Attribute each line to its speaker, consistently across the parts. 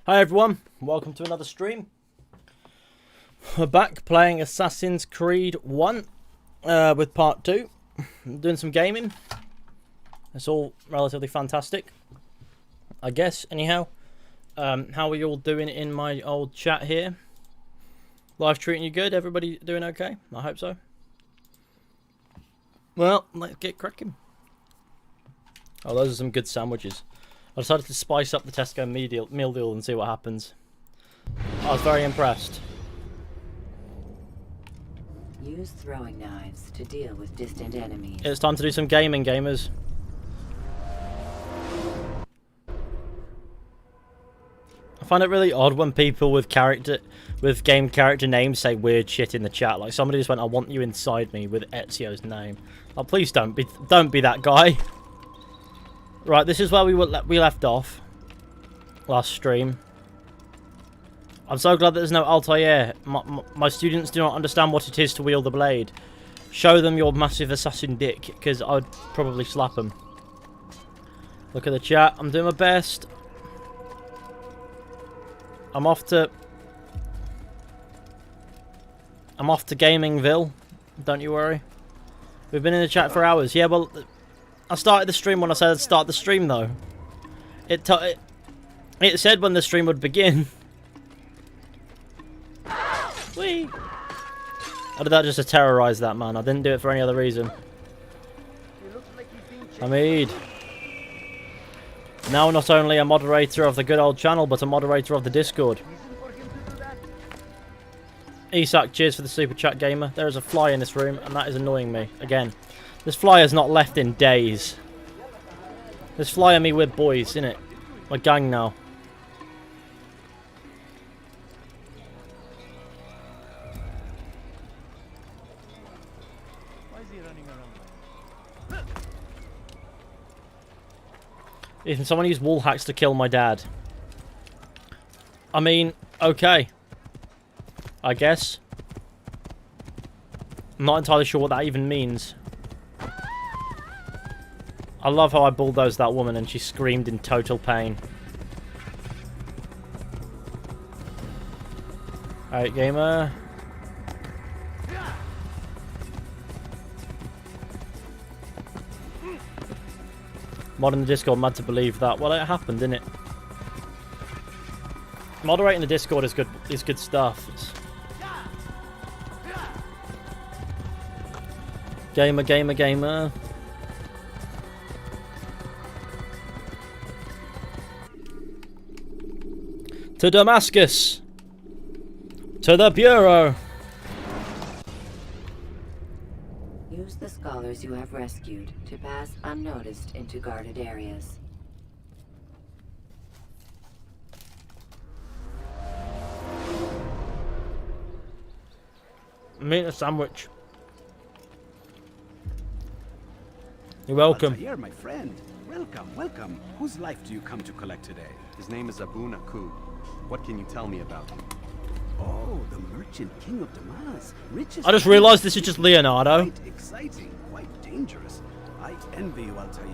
Speaker 1: Hi everyone, welcome to another stream. We're back playing Assassin's Creed 1 with part 2. Doing some gaming. It's all relatively fantastic, I guess, anyhow. How are you all doing in my old chat here? Life treating you good? Everybody doing okay? I hope so. Well, let's get cracking. Oh, those are some good sandwiches. I decided to spice up the Tesco meal deal and see what happens. I was very impressed.
Speaker 2: Use throwing knives to deal with distant enemies.
Speaker 1: It's time to do some gaming, gamers. I find it really odd when people with game character names say weird shit in the chat. Like somebody just went, "I want you inside me" with Ezio's name. Oh, please don't be that guy. Right, this is where we left off last stream. I'm so glad that there's no Altair. My students do not understand what it is to wield the blade. Show them your massive assassin dick, because I'd probably slap them. Look at the chat. I'm doing my best. I'm off to Gamingville. Don't you worry. We've been in the chat for hours. Yeah, well, I started the stream when I said I'd start the stream, though. It said when the stream would begin. Whee! I did that just to terrorize that man. I didn't do it for any other reason. Hamid. Now not only a moderator of the good old channel, but a moderator of the Discord. Isak, cheers for the super chat, gamer. There is a fly in this room, and that is annoying me. Again. This fly has not left in days. This fly and me, we're boys, innit? We're gang now.
Speaker 3: Why is he running around?
Speaker 1: Ethan, someone used wall hacks to kill my dad. I mean, okay. I guess. I'm not entirely sure what that even means. I love how I bulldozed that woman and she screamed in total pain. Alright, gamer. Mod in the Discord, mad to believe that. Well, it happened, didn't it? Moderating the Discord is good stuff. Gamer, gamer, gamer. To Damascus! To the Bureau!
Speaker 2: Use the scholars you have rescued to pass unnoticed into guarded areas.
Speaker 1: I'm eating a sandwich. You're welcome.
Speaker 4: Altair, my friend. Welcome, welcome. Whose life do you come to collect today?
Speaker 5: His name is Abu Nakud. What can you tell me about him?
Speaker 4: Oh, the merchant king of Damas. Richest.
Speaker 1: I just realised this is just Leonardo.
Speaker 4: Quite exciting, quite dangerous. I envy you, Altair.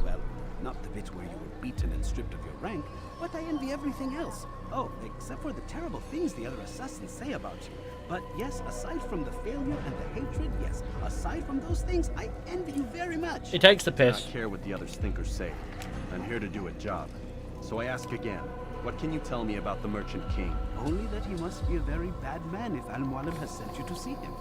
Speaker 4: Well, not the bit where you were beaten and stripped of your rank, but I envy everything else. Oh, except for the terrible things the other assassins say about you. But yes, aside from the failure and the hatred, yes, aside from those things, I envy you very much.
Speaker 1: He takes the
Speaker 5: I
Speaker 1: piss.
Speaker 5: don't care what the others think or say. I'm here to do a job. So I ask again, what can you tell me about the Merchant King?
Speaker 4: Only that he must be a very bad man if Al-Mualim has sent you to see him.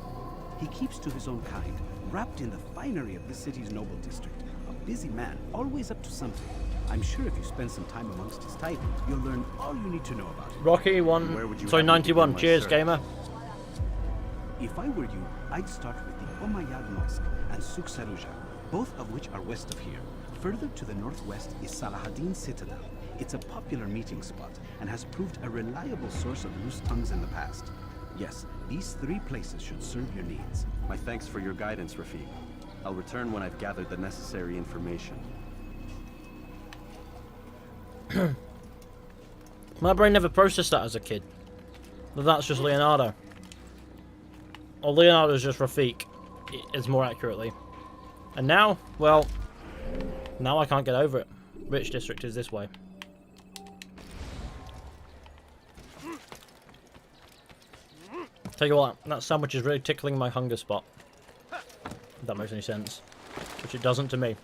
Speaker 4: He keeps to his own kind, wrapped in the finery of this city's noble district. A busy man, always up to something. I'm sure if you spend some time amongst his type, you'll learn all you need to know about him.
Speaker 1: Rocky
Speaker 5: Where
Speaker 1: 1.
Speaker 5: would you
Speaker 1: Sorry,
Speaker 5: have me
Speaker 1: 91.
Speaker 5: begin my
Speaker 1: Cheers,
Speaker 5: search?
Speaker 1: gamer.
Speaker 4: If I were you, I'd start with the Umayyad Mosque and Souk Saruja, both of which are west of here. Further to the northwest is Salahaddin Citadel. It's a popular meeting spot and has proved a reliable source of loose tongues in the past. Yes, these three places should serve your needs.
Speaker 5: My thanks for your guidance, Rafiq. I'll return when I've gathered the necessary information.
Speaker 1: My brain never processed that as a kid. But that's just Leonardo. Or Leonardo's just Rafiq, is more accurately. And now, well, now I can't get over it. Rich District is this way. Tell you what, that sandwich is really tickling my hunger spot. If that makes any sense. Which it doesn't to me.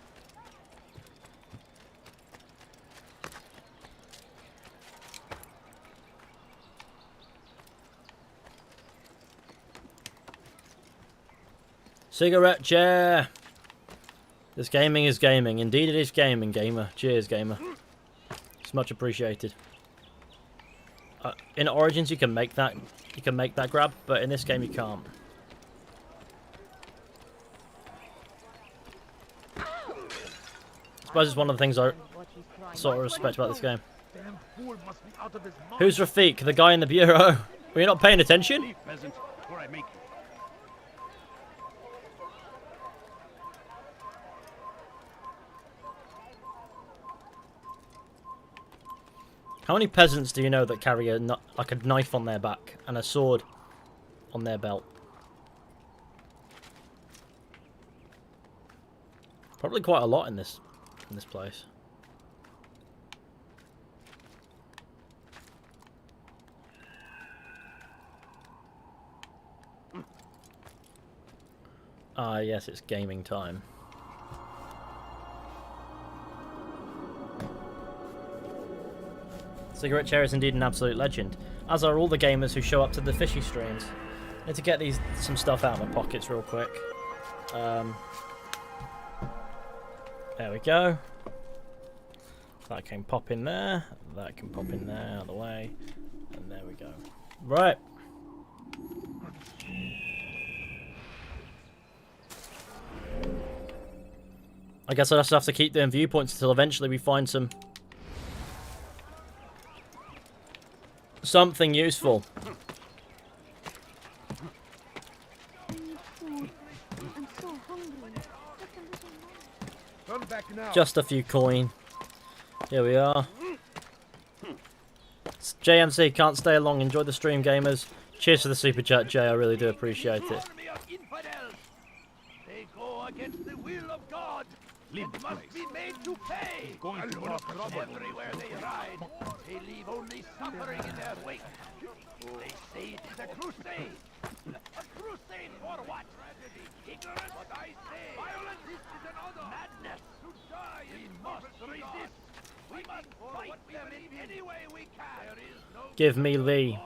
Speaker 1: Cigarette chair! This gaming is gaming. Indeed it is gaming, gamer. Cheers, gamer. It's much appreciated. In Origins you can make that grab, but in this game you can't. I suppose it's one of the things I sort of respect about this game. Who's Rafik, the guy in the bureau? Were you not paying attention? How many peasants do you know that carry a knife on their back and a sword on their belt? Probably quite a lot in this place. Ah, yes, it's gaming time. Cigarette Chair is indeed an absolute legend, as are all the gamers who show up to the fishy streams. I need to get some stuff out of my pockets real quick. There we go. That can pop in there. That can pop in there, out of the way. And there we go. Right. I guess I'll just have to keep doing viewpoints until eventually we find something useful. Just a few coin. Here we are. It's JMC, can't stay long. Enjoy the stream, gamers. Cheers for the super chat, Jay. I really do appreciate it.
Speaker 3: They go against the will of God. It must be made to pay. Everywhere they ride, they leave only suffering in their wake. They say it is a crusade. A crusade for what? Ignorance, what I say. Violence, this is another. Madness. To die, we must resist. We must fight them in any way we can. There is no
Speaker 1: Give me Lee.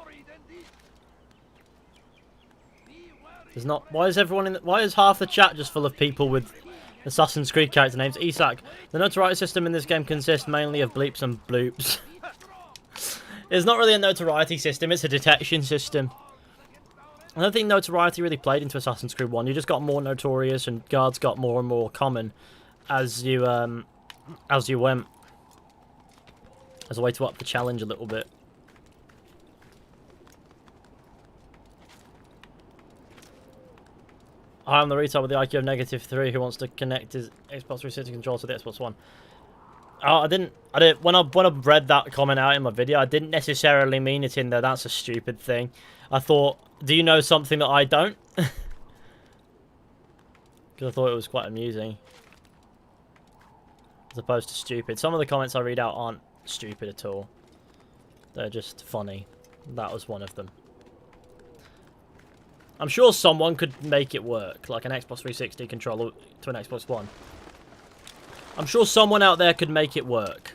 Speaker 1: There's not. Why is everyone in? Why is half the chat just full of people with Assassin's Creed character names? Isak. The notoriety system in this game consists mainly of bleeps and bloops. It's not really a notoriety system. It's a detection system. I don't think notoriety really played into Assassin's Creed 1. You just got more notorious, and guards got more and more common as you went. As a way to up the challenge a little bit. I'm the retard with the IQ of -3 who wants to connect his Xbox 360 controller to the Xbox One. Oh, I didn't. When I read that comment out in my video, I didn't necessarily mean it in there. That's a stupid thing. I thought, do you know something that I don't? Because I thought it was quite amusing. As opposed to stupid. Some of the comments I read out aren't stupid at all. They're just funny. That was one of them. I'm sure someone could make it work, like an Xbox 360 controller to an Xbox One. I'm sure someone out there could make it work.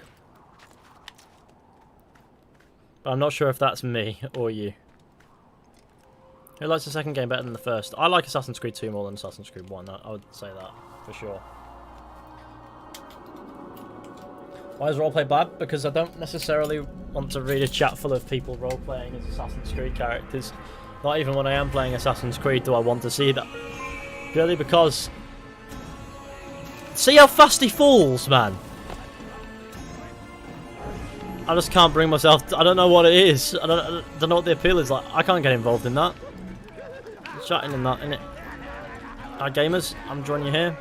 Speaker 1: But I'm not sure if that's me or you. Who likes the second game better than the first? I like Assassin's Creed 2 more than Assassin's Creed 1. I would say that, for sure. Why is roleplay bad? Because I don't necessarily want to read a chat full of people roleplaying as Assassin's Creed characters. Not even when I am playing Assassin's Creed do I want to see that. Purely because... See how fast he falls, man! I just can't bring myself to, I don't know what it is. I don't know what the appeal is like. I can't get involved in that. Chatting in that, innit? Alright, gamers, I'm joining you here.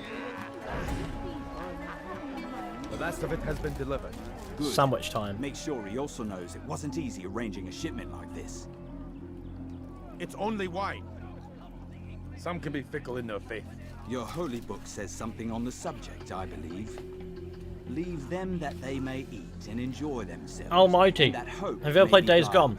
Speaker 6: The last of it has been delivered.
Speaker 7: Good.
Speaker 1: Sandwich time.
Speaker 7: Make sure he also knows it wasn't easy arranging a shipment like this.
Speaker 6: It's only wine. Some can be fickle in their faith.
Speaker 7: Your holy book says something on the subject, I believe. Leave them that they may eat and enjoy themselves.
Speaker 1: Almighty.
Speaker 7: That hope
Speaker 1: Have you ever
Speaker 7: may
Speaker 1: played
Speaker 7: be
Speaker 1: Days
Speaker 7: guided.
Speaker 1: Gone?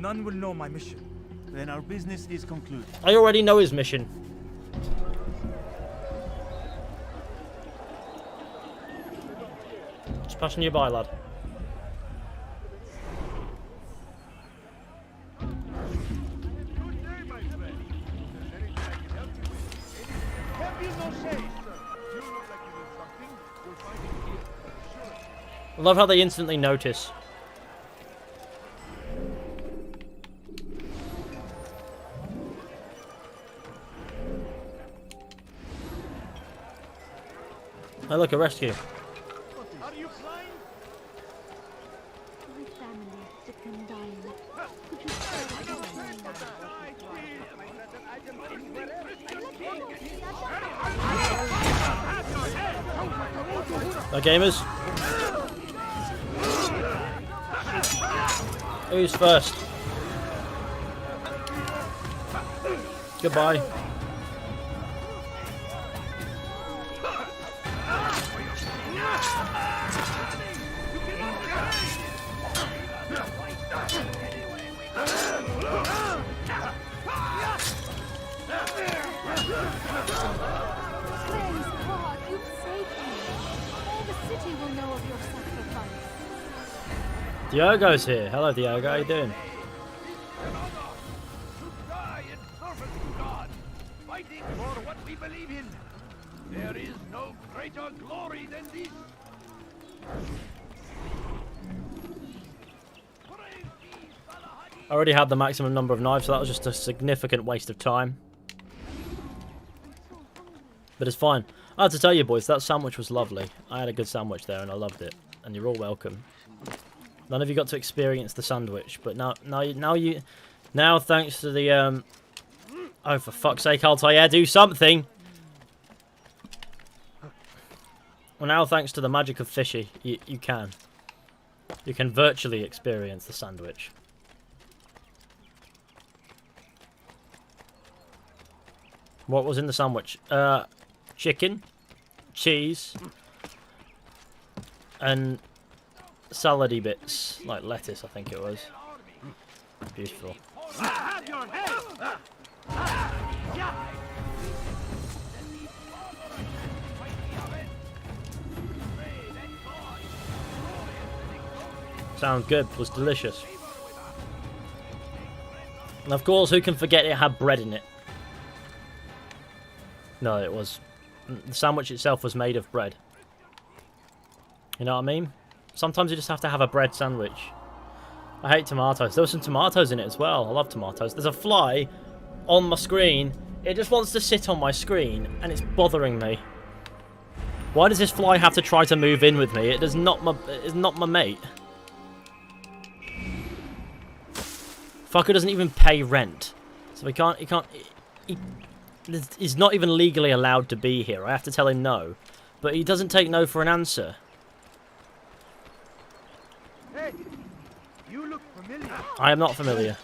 Speaker 8: None will know my mission. Then our business is concluded.
Speaker 1: I already know his mission. Just passing you by, lad. I love how they instantly notice. Oh look, a rescue.
Speaker 6: Are you flying?
Speaker 9: My family to condign. Could you spare
Speaker 1: Now, gamers. Who's first? Goodbye.
Speaker 9: Praise God, you've saved me. All the city will know of your sacrifice.
Speaker 1: Diogo's here. Hello, Diogo. How you doing?
Speaker 3: Die in service to God, fighting for what we believe in. There is no greater glory than this.
Speaker 1: I already had the maximum number of knives, so that was just a significant waste of time. But it's fine. I have to tell you, boys, that sandwich was lovely. I had a good sandwich there, and I loved it. And you're all welcome. None of you got to experience the sandwich, but now, thanks to the oh, for fuck's sake, Altair, do something! Well, now thanks to the magic of Fishy, you can. You can virtually experience the sandwich. What was in the sandwich? Chicken, cheese, and salady bits, like lettuce, I think it was. Beautiful. Sounds good. Was delicious. And of course, who can forget it had bread in it? No, it was... The sandwich itself was made of bread. You know what I mean? Sometimes you just have to have a bread sandwich. I hate tomatoes. There were some tomatoes in it as well. I love tomatoes. There's a fly on my screen. It just wants to sit on my screen, and it's bothering me. Why does this fly have to try to move in with me? It's not my mate. Fucker doesn't even pay rent. So he's not even legally allowed to be here. I have to tell him no. But he doesn't take no for an answer.
Speaker 6: Hey, you look familiar.
Speaker 1: I am not familiar.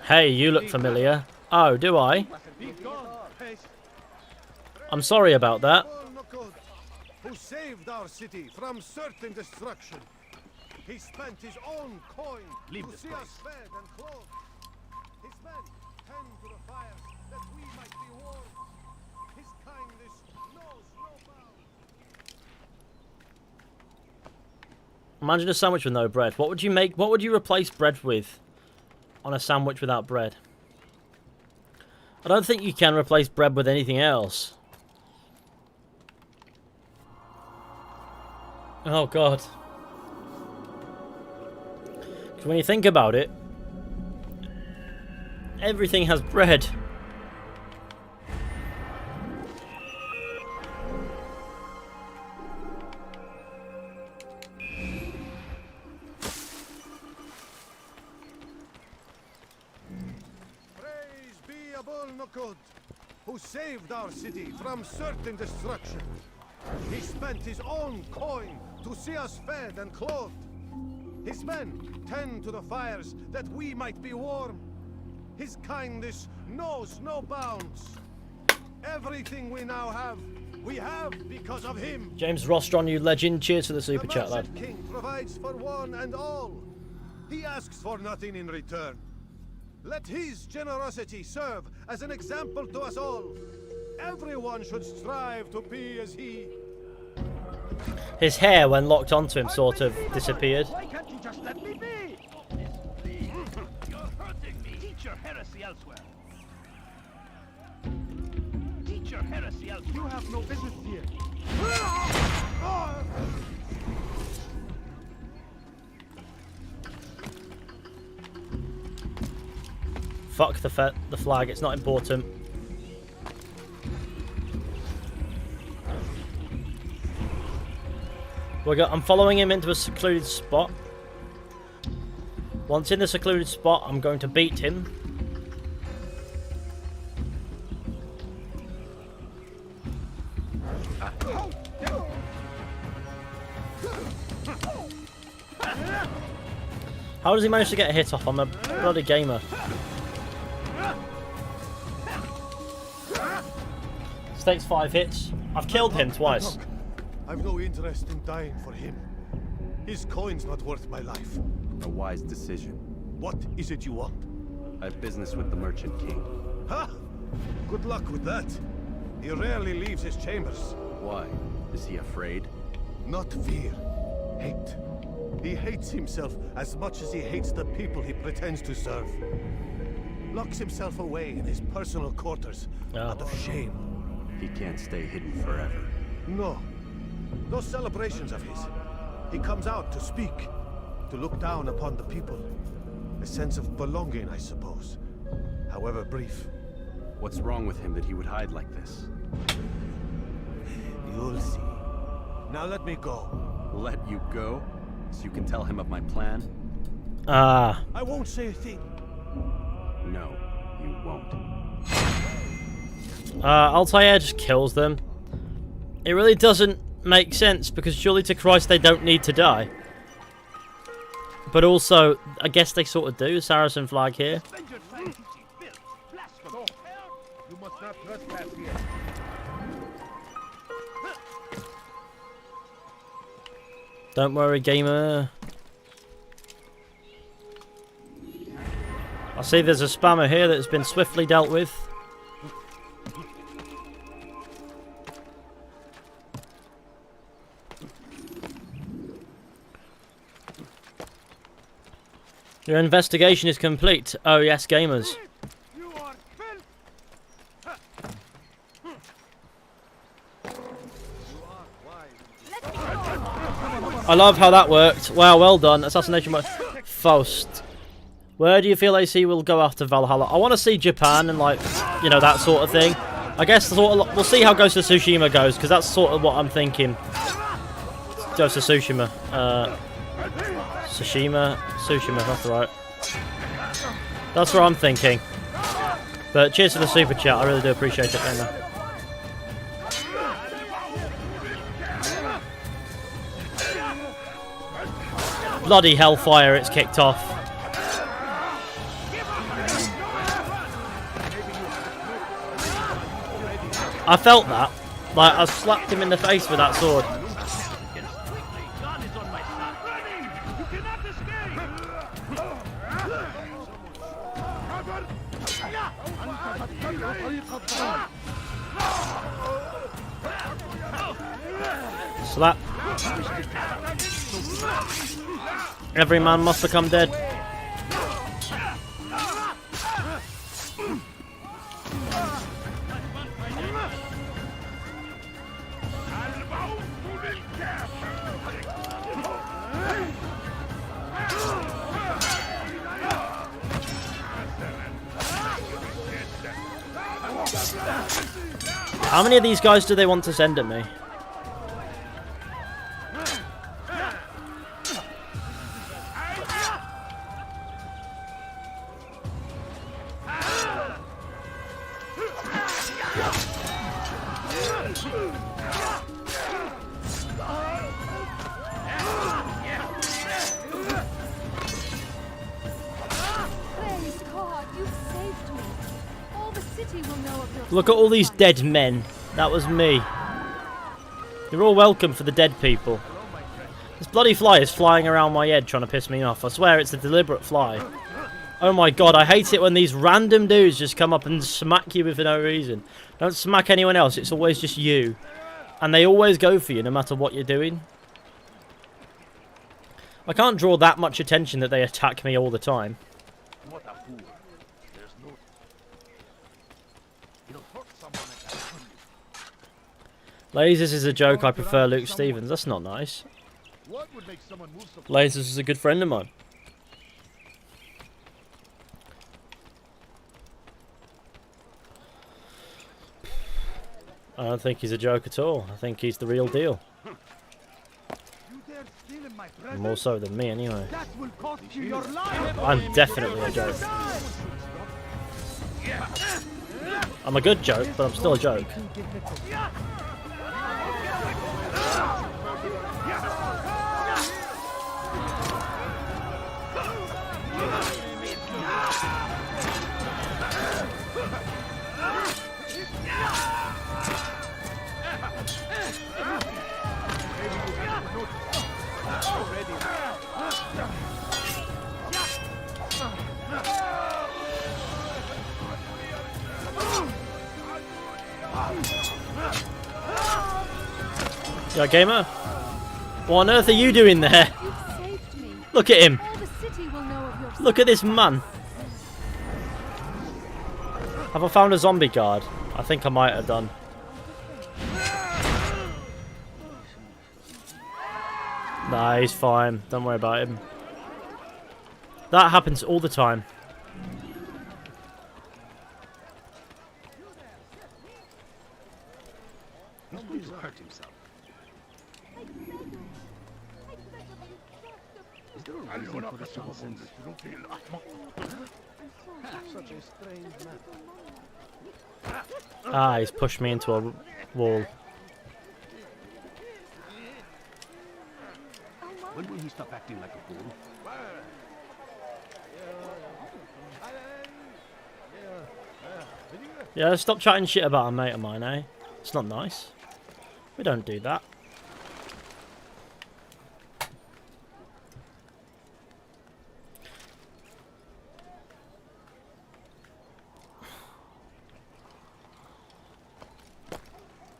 Speaker 1: Hey, you look familiar. Oh, do I? I'm sorry about that.
Speaker 6: Who saved our city from certain destruction. He spent his own coin to see us fed and clothed. His men tend to the fires that we might be warm. His kindness knows no bounds.
Speaker 1: Imagine a sandwich with no bread. What would you make? What would you replace bread with on a sandwich without bread? I don't think you can replace bread with anything else. Oh god. Because when you think about it, everything has bread.
Speaker 6: Praise be Abul Nukud, who saved our city from certain destruction. He spent his own coin to see us fed and clothed. His men tend to the fires that we might be warm. His kindness knows no bounds. Everything we now have We have because of him.
Speaker 1: James Rostron, you legend. Cheers for the super
Speaker 6: The
Speaker 1: chat, lad.
Speaker 6: Merchant King provides for one and all. He asks for nothing in return. Let his generosity serve as an example to us all. Everyone should strive to be as he.
Speaker 1: His hair, when locked onto him, sort of disappeared.
Speaker 3: Why can't you just let me be? You're hurting me. Teach your heresy elsewhere. Teach your heresy elsewhere. You have no business here.
Speaker 1: Fuck the flag, it's not important. I'm following him into a secluded spot. Once in the secluded spot, I'm going to beat him. How does he manage to get a hit off? I'm a bloody gamer. This takes 5 hits. I've killed him twice.
Speaker 6: Look, I've no interest in dying for him. His coin's not worth my life.
Speaker 5: A wise decision.
Speaker 6: What is it you want?
Speaker 5: I have business with the Merchant King.
Speaker 6: Huh? Good luck with that. He rarely leaves his chambers.
Speaker 5: Why? Is he afraid?
Speaker 6: Not fear. Hate. He hates himself as much as he hates the people he pretends to serve. Locks himself away in his personal quarters out of shame.
Speaker 5: He can't stay hidden forever.
Speaker 6: No. Those celebrations of his. He comes out to speak, to look down upon the people. A sense of belonging, I suppose. However brief.
Speaker 5: What's wrong with him that he would hide like this?
Speaker 6: You'll see. Now let me go.
Speaker 5: Let you go? So you can tell him of my plan?
Speaker 1: Ah.
Speaker 6: I won't say a thing.
Speaker 5: No, you won't.
Speaker 1: Altair just kills them. It really doesn't make sense, because surely to Christ they don't need to die. But also, I guess they sort of do. Saracen flag here.
Speaker 3: You must not trespass here.
Speaker 1: Don't worry, gamer. I see there's a spammer here that's been swiftly dealt with. Your investigation is complete. Oh yes, gamers.
Speaker 3: You are filth.
Speaker 1: I love how that worked. Wow, well done. Assassination. Faust. Where do you feel AC will go after Valhalla? I want to see Japan and, like, you know, that sort of thing. I guess sort of, we'll see how Ghost of Tsushima goes, because that's sort of what I'm thinking. Ghost of Tsushima. Tsushima, that's right. That's what I'm thinking. But cheers for the super chat, I really do appreciate it, gamer. Bloody hellfire, it's kicked off. I felt that. Like, I slapped him in the face with that sword.
Speaker 3: God is on my side. You cannot escape.
Speaker 1: Slap. Every man must become dead. How many of these guys do they want to send at me?
Speaker 9: Praise God, you've saved me. All the city will know of your
Speaker 1: Look at all these dead men. That was me. You're all welcome for the dead people. This bloody fly is flying around my head trying to piss me off. I swear it's a deliberate fly. Oh my god, I hate it when these random dudes just come up and smack you for no reason. Don't smack anyone else, it's always just you. And they always go for you no matter what you're doing. I can't draw that much attention that they attack me all the time.
Speaker 3: What a fool. There's no... He'll hurt someone at that.
Speaker 1: Lasers is a joke, I prefer Luke Stevens. That's not nice.
Speaker 3: What would make someone move so...
Speaker 1: Lasers is a good friend of mine. I don't think he's a joke at all. I think he's the real deal.
Speaker 3: You dare steal in my presence?
Speaker 1: More so than me, anyway.
Speaker 3: That will cost you your life.
Speaker 1: I'm definitely a joke. I'm a good joke, but I'm still a joke. Yeah, gamer? What on earth are you doing there?
Speaker 9: You've saved me.
Speaker 1: Look at him.
Speaker 9: All the city will know of your
Speaker 1: Look at this man. Have I found a zombie guard? I think I might have done. Nah, he's fine. Don't worry about him. That happens all the time.
Speaker 5: He's going to hurt himself. Is there a reason for this nonsense?
Speaker 6: Such a strange man.
Speaker 1: Ah, he's pushed me into a wall.
Speaker 4: When will he stop acting like a fool?
Speaker 1: Yeah, stop chatting shit about a mate of mine, eh? It's not nice. We don't do that.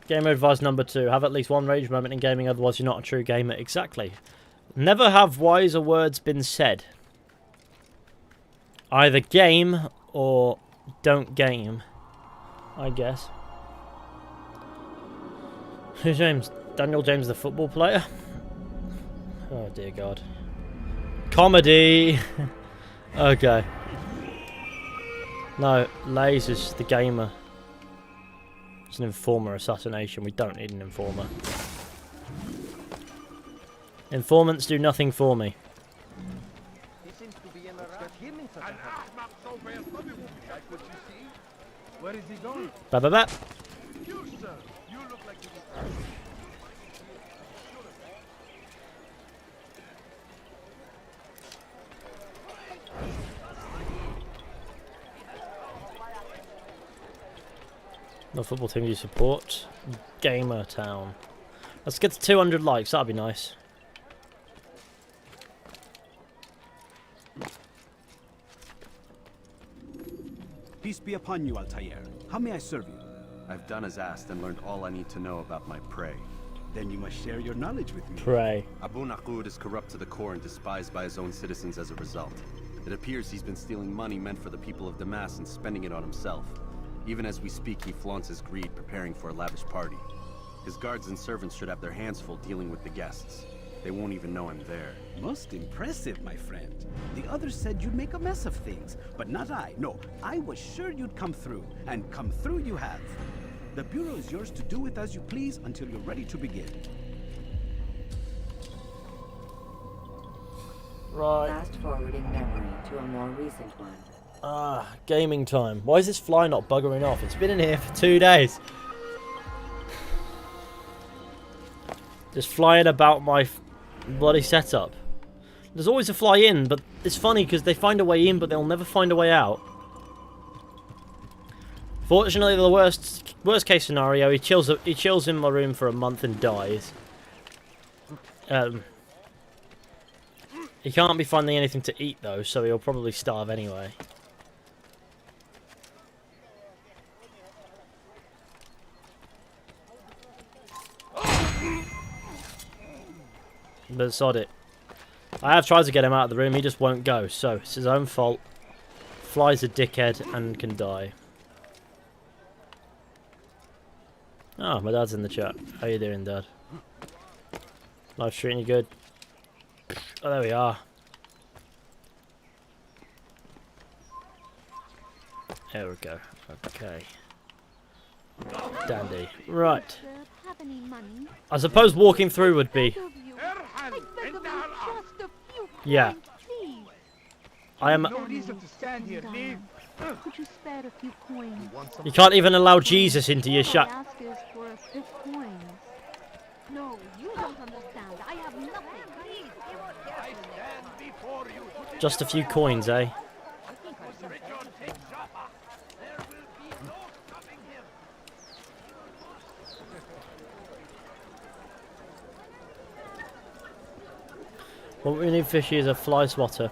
Speaker 1: Gamer advice number 2. Have at least one rage moment in gaming, otherwise you're not a true gamer. Exactly. Never have wiser words been said. Either game or don't game, I guess. Who's James? Daniel James, the football player? Oh dear God. Comedy! Okay. No, Lasers, the gamer. It's an informer assassination. We don't need an informer. Informants do nothing for me.
Speaker 3: He seems to be in a rush. Not so bad. Probably won't be like what you see. Where is he going?
Speaker 1: Ba ba ba.
Speaker 3: You, sir. You look like you...
Speaker 1: No football team you support? Gamer Town. Let's get to 200 likes. That'd be nice.
Speaker 4: Peace be upon you, Altair. How may I serve you?
Speaker 5: I've done as asked and learned all I need to know about my prey.
Speaker 4: Then you must share your knowledge with me.
Speaker 1: Pray.
Speaker 5: Abu Naqud is corrupt to the core and despised by his own citizens as a result. It appears he's been stealing money meant for the people of Damas and spending it on himself. Even as we speak, he flaunts his greed, preparing for a lavish party. His guards and servants should have their hands full dealing with the guests. They won't even know I'm there.
Speaker 4: Most impressive, my friend. The others said you'd make a mess of things, but not I. No, I was sure you'd come through, and come through you have. The Bureau is yours to do with as you please until you're ready to begin.
Speaker 1: Right.
Speaker 2: Fast forwarding memory to a more recent one.
Speaker 1: Ah, gaming time. Why is this fly not buggering off? It's been in here for 2 days. Just flying about my bloody setup. There's always a fly in, but it's funny because they find a way in, but they'll never find a way out. Fortunately, the worst case scenario, he chills in my room for a month and dies. He can't be finding anything to eat though, so he'll probably starve anyway. But sod it. I have tried to get him out of the room, he just won't go, so it's his own fault. Fly's a dickhead and can die. Oh, my dad's in the chat. How you doing, Dad? Life's treating you good? Oh, there we are. There we go. Okay. Dandy. Right.
Speaker 9: Sir, have any money?
Speaker 1: I suppose walking through would be...
Speaker 9: Of you. I beg of you, just a few
Speaker 1: Yeah.
Speaker 9: coins, please.
Speaker 1: I am...
Speaker 3: No reason to stand here. Leave.
Speaker 9: Could you spare a few coins?
Speaker 1: You can't even allow Jesus into your
Speaker 9: All I
Speaker 1: shut.
Speaker 9: ask is for a few coins. No, you don't understand. I have nothing. Please,
Speaker 3: I stand before you.
Speaker 1: Just a few coins, eh?
Speaker 3: Richard, take Jaffa. There will be no stopping him.
Speaker 1: What we need, Fishy, is a fly swatter.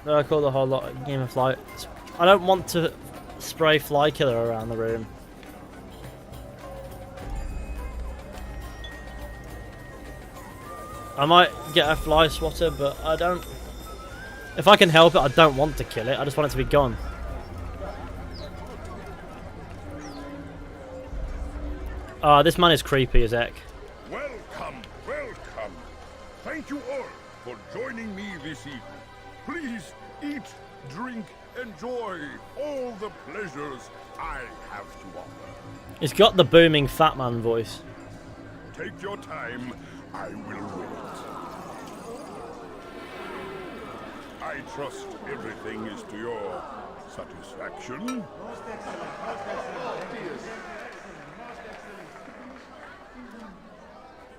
Speaker 1: I call the whole lot game of fly. I don't want to spray fly killer around the room. I might get a fly swatter, but I don't... If I can help it, I don't want to kill it. I just want it to be gone. Ah, this man is creepy as heck.
Speaker 6: Welcome, welcome. Thank you all for joining me this evening. Please eat, drink, enjoy all the pleasures I have to offer.
Speaker 1: He's got the booming fat man voice.
Speaker 6: Take your time, I will wait. I trust everything is to your satisfaction.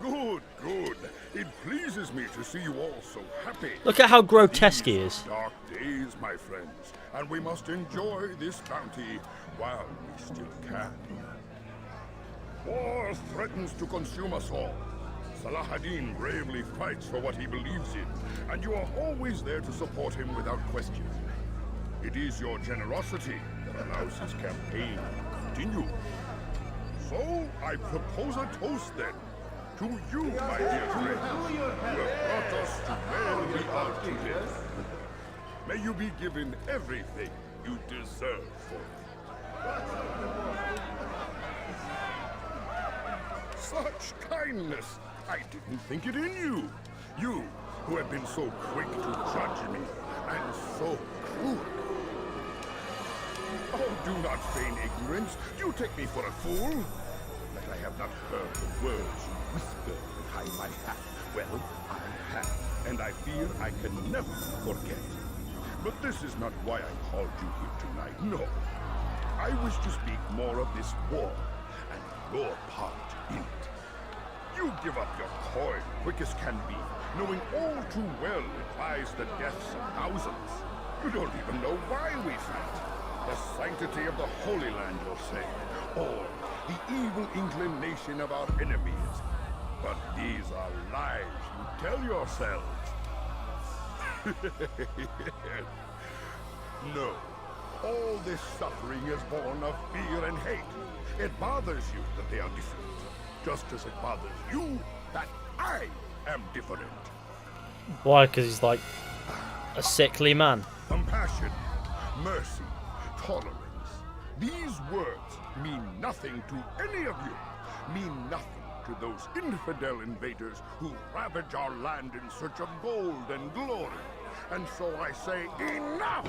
Speaker 6: Good, good. It pleases me to see you all so happy.
Speaker 1: Look at how grotesque he is.
Speaker 6: Dark days, my friends, and we must enjoy this bounty while we still can. War threatens to consume us all. Salah ad-Din bravely fights for what he believes in, and you are always there to support him without question. It is your generosity that allows his campaign to continue. So, I propose a toast then. To you, my dear friends, who have brought us to where we are today. May you be given everything you deserve for it. Such kindness! I didn't think it in you. You, who have been so quick to judge me, and so cruel. Oh, do not feign ignorance. You take me for a fool. That I have not heard the words you whisper behind my hat. Well, I have, and I fear I can never forget. But this is not why I called you here tonight. No. I wish to speak more of this war, and your part in it. You give up your coin quick as can be, knowing all too well it buys the deaths of thousands. You don't even know why we fight. The sanctity of the Holy Land, you'll say, or the evil inclination of our enemies. But these are lies you tell yourselves. No. All this suffering is born of fear and hate. It bothers you that they are different, just as it bothers you that I am different.
Speaker 1: Why? Because he's like a sickly man.
Speaker 6: Compassion, mercy, tolerance. These words mean nothing to any of you. Mean nothing to those infidel invaders who ravage our land in search of gold and glory. And so I say, enough!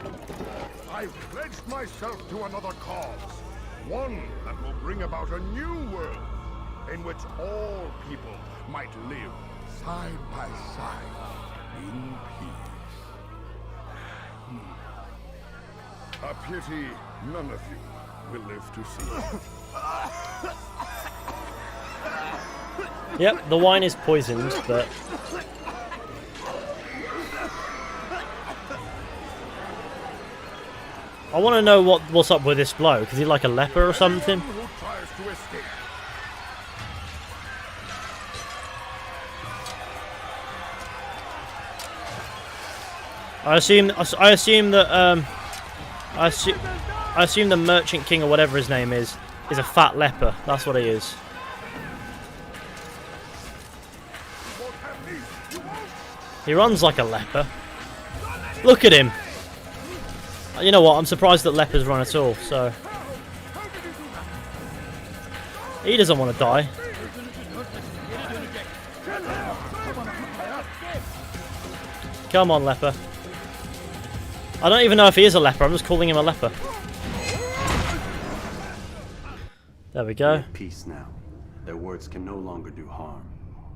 Speaker 6: I've pledged myself to another cause. One that will bring about a new world in which all people might live side by side in peace. A pity none of you will live to see it.
Speaker 1: Yep, the wine is poisoned, but... I want to know what's up with this bloke. Is he like a leper or something?
Speaker 3: Who tries to escape?
Speaker 1: I assume that I assume the Merchant King or whatever his name is a fat leper. That's what he is. He runs like a leper. Look at him. You know what? I'm surprised that lepers run at all. So he doesn't want to die. Come on, leper. I don't even know if he is a leper. I'm just calling him a leper. There we go.
Speaker 5: At peace now. Their words can no longer do harm.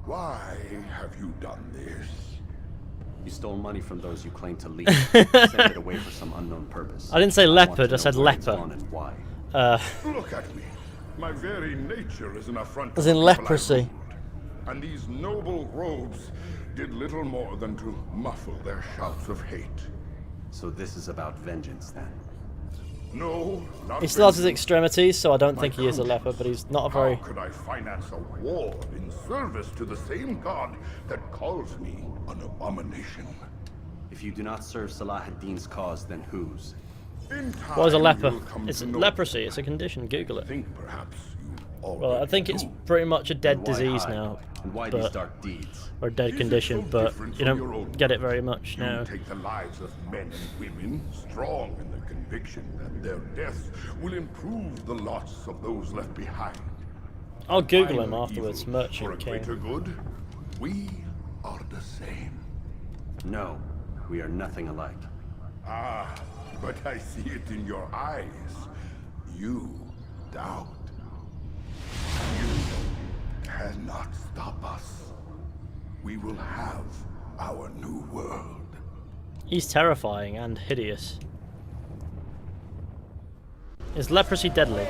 Speaker 3: Why have you done this?
Speaker 5: You stole money from those you claim to lead. Sent it away for some unknown purpose.
Speaker 1: I didn't say
Speaker 5: want
Speaker 1: leopard,
Speaker 5: to
Speaker 1: I said
Speaker 5: know where it's
Speaker 1: leper.
Speaker 5: gone and why.
Speaker 3: Look at me. My very nature is an affront
Speaker 1: As
Speaker 3: to
Speaker 1: in
Speaker 3: the people I
Speaker 1: leprosy.
Speaker 3: ruled. And these noble robes did little more than to muffle their shouts of hate.
Speaker 5: So this is about vengeance then.
Speaker 3: No, not
Speaker 1: He still has his
Speaker 3: vengeance.
Speaker 1: extremities, so I don't
Speaker 3: My
Speaker 1: think he is a
Speaker 3: conscience.
Speaker 1: leper, but he's not a very...
Speaker 3: How could I finance a war in service to the same god that calls me an abomination?
Speaker 5: If you do not serve Salah ad-Din's cause, then whose?
Speaker 3: In time,
Speaker 1: What is a leper?
Speaker 3: you'll come
Speaker 1: It's
Speaker 3: to know
Speaker 1: leprosy,
Speaker 3: me.
Speaker 1: it's a condition, Google
Speaker 3: I
Speaker 1: it.
Speaker 3: think perhaps you already
Speaker 1: Well, I think it's
Speaker 3: do.
Speaker 1: pretty much a dead
Speaker 5: And why
Speaker 1: disease
Speaker 5: hide?
Speaker 1: now,
Speaker 5: And why these
Speaker 1: but,
Speaker 5: dark deeds?
Speaker 1: or a dead
Speaker 3: Is it
Speaker 1: condition,
Speaker 3: so
Speaker 1: but
Speaker 3: different
Speaker 1: you
Speaker 3: from your own
Speaker 1: don't get it very much
Speaker 3: You
Speaker 1: now.
Speaker 3: take the lives of men and women, strong in the conviction that their death will improve the lots of those left behind.
Speaker 1: I'll Google him
Speaker 3: Minor
Speaker 1: afterwards,
Speaker 3: evil
Speaker 1: Merchant
Speaker 3: for a
Speaker 1: King.
Speaker 3: greater good. We are the same.
Speaker 5: No, we are nothing alike.
Speaker 3: Ah, but I see it in your eyes. You doubt. You cannot stop us. We will have our new world.
Speaker 1: He's terrifying and hideous. Is leprosy deadly?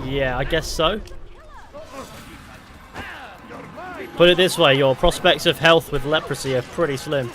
Speaker 1: Yeah, I guess so. Put it this way, your prospects of health with leprosy are pretty slim.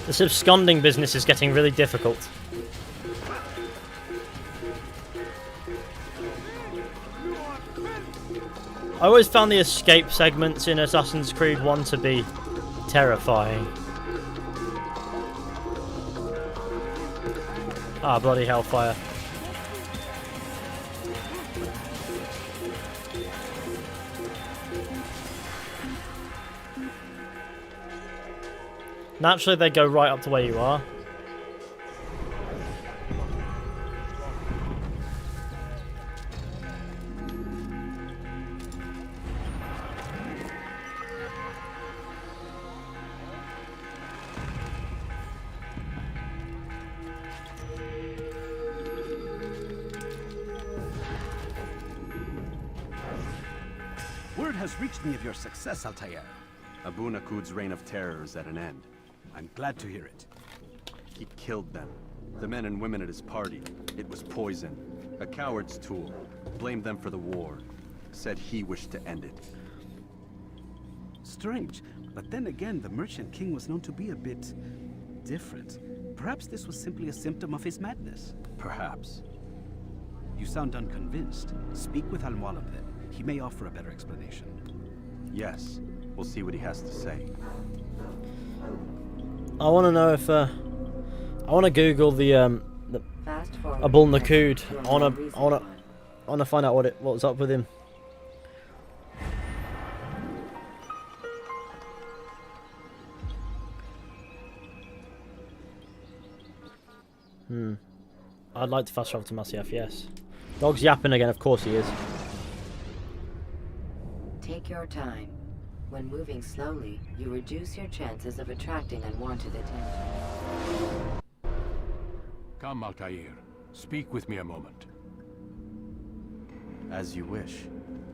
Speaker 1: This absconding business is getting really difficult. I always found the escape segments in Assassin's Creed 1 to be terrifying. Ah, bloody hellfire. Naturally, they go right up to where you are.
Speaker 4: Word has reached me of your success, Altair.
Speaker 5: Abu Nakud's reign of terror is at an end.
Speaker 4: I'm glad to hear it.
Speaker 5: He killed them. The men and women at his party. It was poison. A coward's tool. Blamed them for the war. Said he wished to end it.
Speaker 4: Strange, but then again, the Merchant King was known to be a bit different. Perhaps this was simply a symptom of his madness.
Speaker 5: Perhaps.
Speaker 4: You sound unconvinced. Speak with Al-Mualim then. He may offer a better explanation.
Speaker 5: Yes. We'll see what he has to say.
Speaker 1: I want to know if I want to Google the
Speaker 2: Fast forward
Speaker 1: Abul
Speaker 2: ahead
Speaker 1: Nakud.
Speaker 2: to a
Speaker 1: I
Speaker 2: more
Speaker 1: want
Speaker 2: recent
Speaker 1: to
Speaker 2: one.
Speaker 1: find out what's up with him. I'd like to fast travel to Masyaf, yes. Dog's yapping again, of course he is.
Speaker 2: Take your time. When moving slowly, you reduce your chances of attracting unwanted attention.
Speaker 3: Come, Altair. Speak with me a moment.
Speaker 5: As you wish.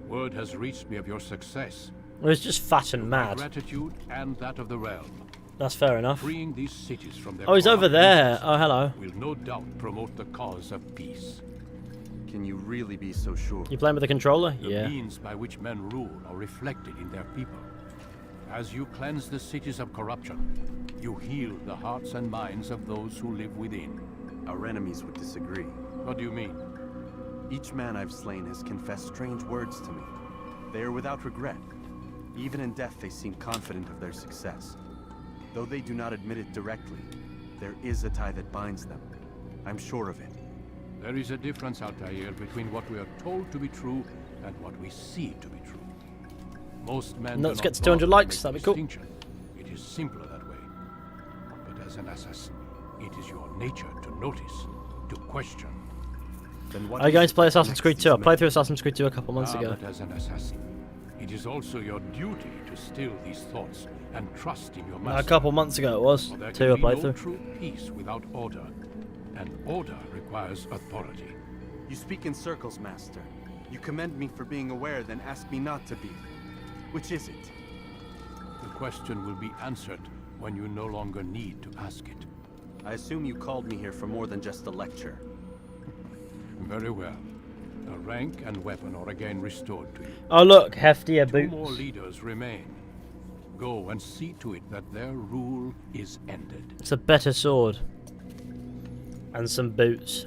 Speaker 3: Word has reached me of your success.
Speaker 1: Well, he's just fat and
Speaker 3: My
Speaker 1: mad.
Speaker 3: gratitude and that of the realm.
Speaker 1: That's fair enough.
Speaker 3: Freeing these cities from their
Speaker 1: Oh, he's over
Speaker 3: corrupt
Speaker 1: there.
Speaker 3: leaders
Speaker 1: Oh, hello.
Speaker 3: will no doubt promote the cause of peace.
Speaker 5: Can you really be so sure?
Speaker 1: You playing with the controller?
Speaker 3: The
Speaker 1: Yeah.
Speaker 3: means by which men rule are reflected in their people. As you cleanse the cities of corruption, you heal the hearts and minds of those who live within.
Speaker 5: Our enemies would disagree.
Speaker 3: What do you mean?
Speaker 5: Each man I've slain has confessed strange words to me. They are without regret. Even in death they seem confident of their success. Though they do not admit it directly, there is a tie that binds them. I'm sure of it.
Speaker 3: There is a difference, Altair, between what we are told to be true and what we see to be true. Most men
Speaker 1: Let's
Speaker 3: do
Speaker 1: get
Speaker 3: not
Speaker 1: to 200
Speaker 3: bother
Speaker 1: likes,
Speaker 3: make
Speaker 1: that'd
Speaker 3: the
Speaker 1: be cool.
Speaker 3: distinction. It is simpler that way. But as an assassin, it is your nature to notice, to question.
Speaker 5: Then what
Speaker 1: Are you
Speaker 5: is
Speaker 1: going
Speaker 5: it
Speaker 1: to play
Speaker 5: that
Speaker 1: Assassin's
Speaker 5: connects
Speaker 1: Creed
Speaker 5: these
Speaker 1: 2? I
Speaker 5: men?
Speaker 1: played through Assassin's Creed 2 a couple months ago.
Speaker 3: But as an assassin, it is also your duty to still these thoughts and trust in your master.
Speaker 1: A couple months ago it was.
Speaker 3: For there
Speaker 1: 2 I
Speaker 3: can be
Speaker 1: played
Speaker 3: no
Speaker 1: through.
Speaker 3: true peace without order, and order requires authority.
Speaker 5: You speak in circles, Master. You commend me for being aware, then ask me not to be. Which is it?
Speaker 3: The question will be answered when you no longer need to ask it.
Speaker 5: I assume you called me here for more than just a lecture.
Speaker 3: Very well. The rank and weapon are again restored to you.
Speaker 1: Oh look, heftier
Speaker 3: 2 more
Speaker 1: boots.
Speaker 3: leaders remain. Go and see to it that their rule is ended.
Speaker 1: It's a better sword. And some boots.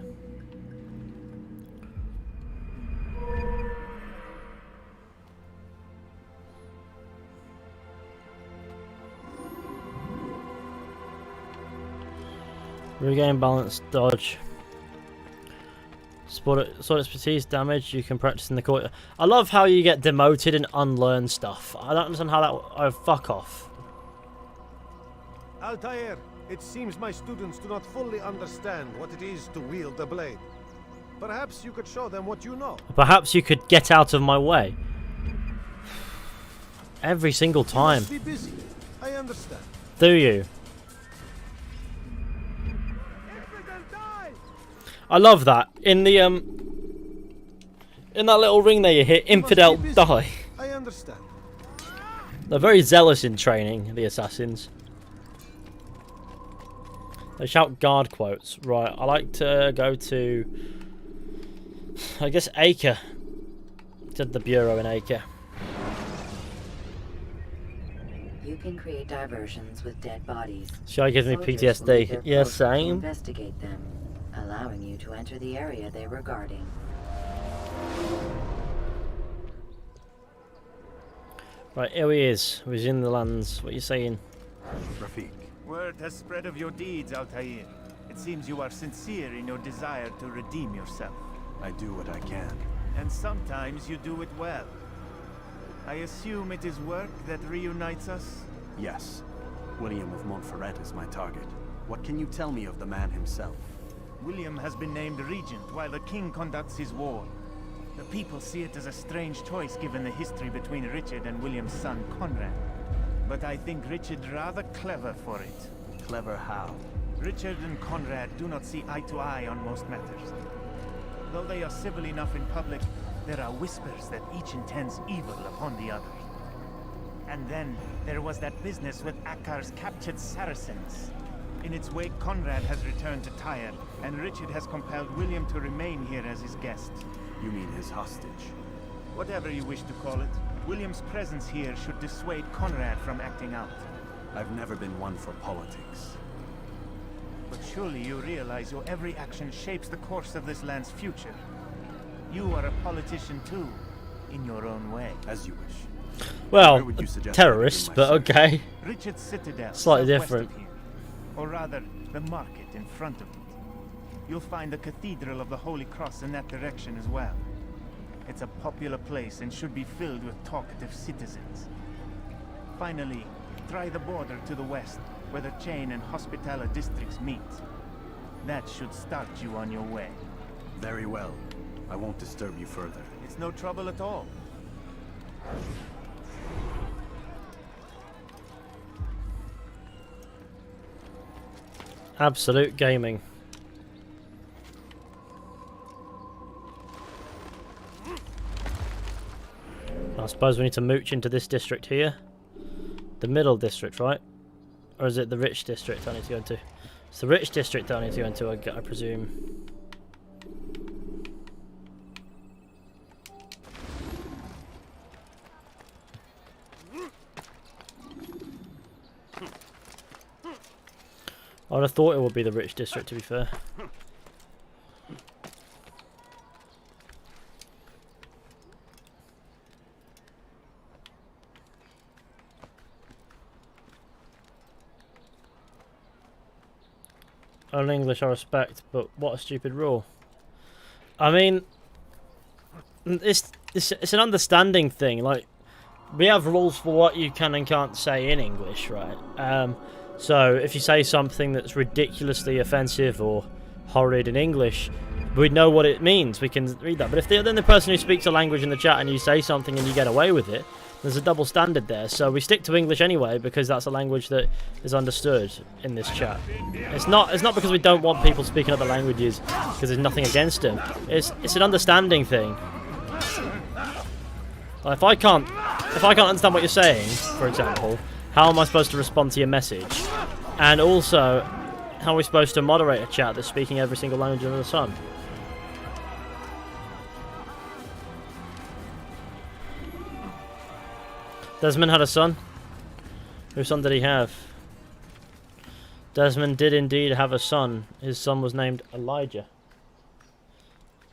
Speaker 1: Regain balance, dodge. Sword expertise, damage, you can practice in the court. I love how you get demoted and unlearn stuff. I don't understand how that... Oh, fuck off.
Speaker 6: Altair, it seems my students do not fully understand what it is to wield the blade. Perhaps you could show them what you know.
Speaker 1: Perhaps you could get out of my way. Every single
Speaker 6: You
Speaker 1: time.
Speaker 6: must be busy. I understand.
Speaker 1: Do you? I love that. In the in that little ring there you hit, infidel,
Speaker 6: busy.
Speaker 1: die.
Speaker 6: I understand.
Speaker 1: They're very zealous in training, the assassins. They shout guard quotes. Right, I like to go to, I guess, Acre. To the bureau in Acre.
Speaker 2: You can create diversions with dead bodies.
Speaker 1: Shy gives me
Speaker 2: Soldiers will leave
Speaker 1: PTSD.
Speaker 2: their
Speaker 1: Yeah,
Speaker 2: posts to
Speaker 1: same.
Speaker 2: investigate them, allowing you to enter the area they were guarding.
Speaker 1: Right, here he is. He's in the lands. What are you saying?
Speaker 5: Rafiq.
Speaker 8: Word has spread of your deeds, Altair. It seems you are sincere in your desire to redeem yourself.
Speaker 5: I do what I can.
Speaker 8: And sometimes you do it well. I assume it is work that reunites us?
Speaker 5: Yes. William of Montferrat is my target. What can you tell me of the man himself?
Speaker 8: William has been named regent while the king conducts his war. The people see it as a strange choice given the history between Richard and William's son, Conrad. But I think Richard rather clever for it.
Speaker 5: Clever how?
Speaker 8: Richard and Conrad do not see eye to eye on most matters. Though they are civil enough in public, there are whispers that each intends evil upon the other. And then there was that business with Akkar's captured Saracens. In its wake, Conrad has returned to Tyre, and Richard has compelled William to remain here as his guest.
Speaker 5: You mean his hostage?
Speaker 8: Whatever you wish to call it, William's presence here should dissuade Conrad from acting out.
Speaker 5: I've never been one for politics.
Speaker 8: But surely you realize your every action shapes the course of this land's future. You are a politician too, in your own way.
Speaker 5: As you wish.
Speaker 1: Well,
Speaker 5: Where would you suggest I
Speaker 1: terrorists,
Speaker 5: begin my
Speaker 1: but
Speaker 5: search?
Speaker 1: okay.
Speaker 8: Richard's Citadel,
Speaker 1: Slightly
Speaker 8: southwest
Speaker 1: different.
Speaker 8: of here. Or rather, the market in front of it. You'll find the Cathedral of the Holy Cross in that direction as well. It's a popular place and should be filled with talkative citizens. Finally, try the border to the west, where the Chain and Hospitaller districts meet. That should start you on your way.
Speaker 5: Very well. I won't disturb you further.
Speaker 8: It's no trouble at all.
Speaker 1: Absolute gaming. I suppose we need to mooch into this district here. The middle district, right? Or is it the rich district I need to go into? It's the rich district I need to go into, I presume. I would have thought it would be the rich district, to be fair. Only English I respect, but what a stupid rule. I mean, it's an understanding thing. Like, we have rules for what you can and can't say in English, right? So if you say something that's ridiculously offensive or horrid in English, we know what it means. We can read that. But if then the person who speaks a language in the chat and you say something and you get away with it, there's a double standard there. So we stick to English anyway because that's a language that is understood in this chat. It's not because we don't want people speaking other languages because there's nothing against them. It's an understanding thing. Well, if I can't understand what you're saying, for example, how am I supposed to respond to your message? And also, how are we supposed to moderate a chat that's speaking every single language under the sun? Desmond had a son. Whose son did he have? Desmond did indeed have a son. His son was named Elijah.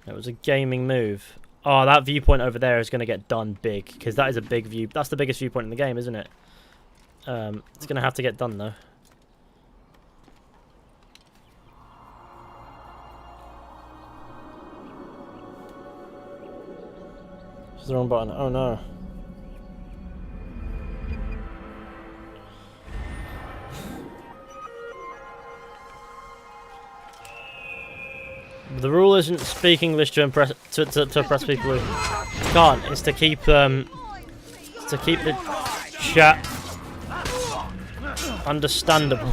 Speaker 1: It was a gaming move. Oh, that viewpoint over there is going to get done big, because that is a big view. That's the biggest viewpoint in the game, isn't it? It's going to have to get done, though. It's the wrong button. Oh, no. The rule isn't speak English to impress to impress people who can't. It's to keep the chat understandable.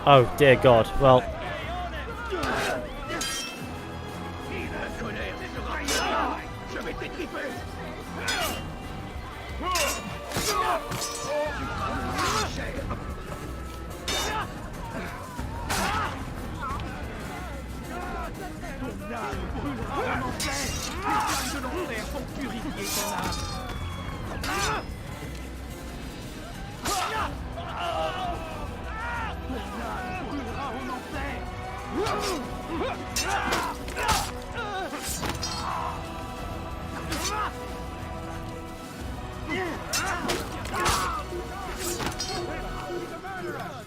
Speaker 1: Oh dear God. Well.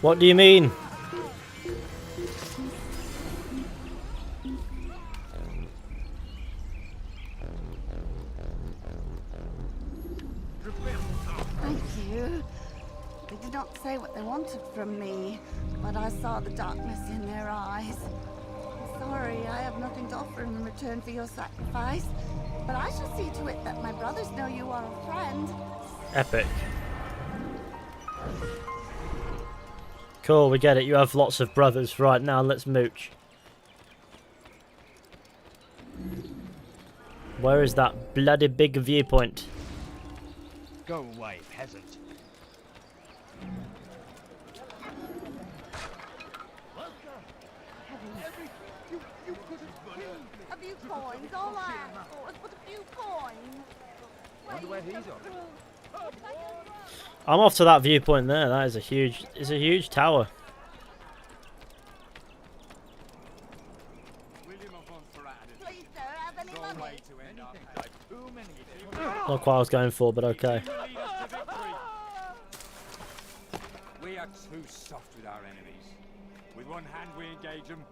Speaker 1: What do you mean?
Speaker 9: Thank you. They did not say what they wanted from me, but I saw the darkness in their eyes. I'm sorry, I have nothing to offer in return for your sacrifice, but I shall see to it that my brothers know you are a friend.
Speaker 1: Epic. Cool, we get it. You have lots of brothers. Right, now let's mooch. Where is that bloody big viewpoint?
Speaker 3: Go away, peasant.
Speaker 9: A few coins, all I ask for is but a few coins.
Speaker 3: Wonder where he's on.
Speaker 1: I'm off to that viewpoint there. That is a huge tower.
Speaker 6: William of
Speaker 9: Please, sir, have any money?
Speaker 1: Not quite what I was going for, but okay.
Speaker 10: We are too soft with our enemies. With one hand we engage them,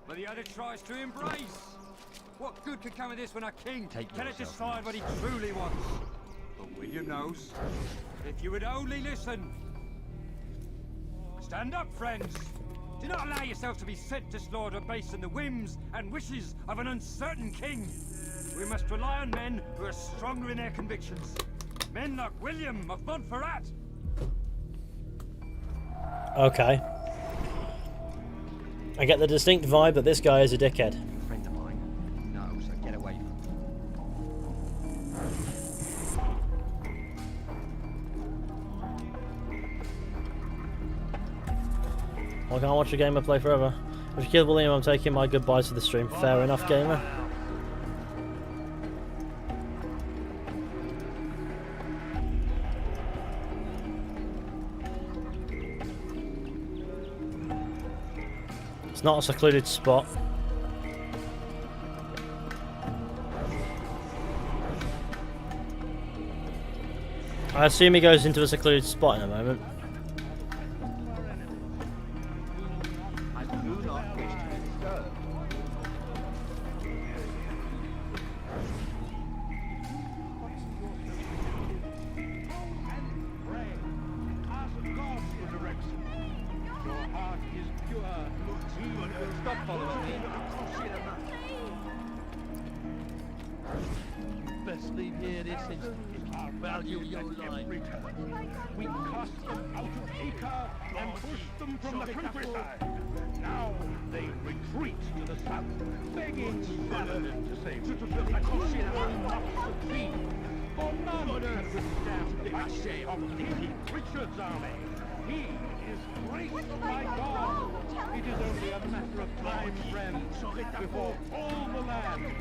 Speaker 10: but the other tries to embrace. What good could come of this when our king cannot decide what he truly wants? But William knows. If you would only listen. Stand up, friends. Do not allow yourselves to be sent to slaughter based on the whims and wishes of an uncertain king. We must rely on men who are stronger in their convictions. Men like William of Montferrat.
Speaker 1: Okay. I get the distinct vibe that this guy is a dickhead.
Speaker 10: Friend of mine. No, so get away from
Speaker 1: I can't watch a gamer play forever. If you kill William, I'm taking my goodbyes to the stream. Fair enough, gamer. It's not a secluded spot. I assume he goes into a secluded spot in a moment.
Speaker 3: Best leave here this instant. Our value your life. We cast them out of Acre and pushed them from the countryside. Now they retreat to the south, begging Saladin to save them. The King will not succeed, for none can withstand the action of King Richard's army. He is graced by God. It is only a matter of time, friends, before all the land is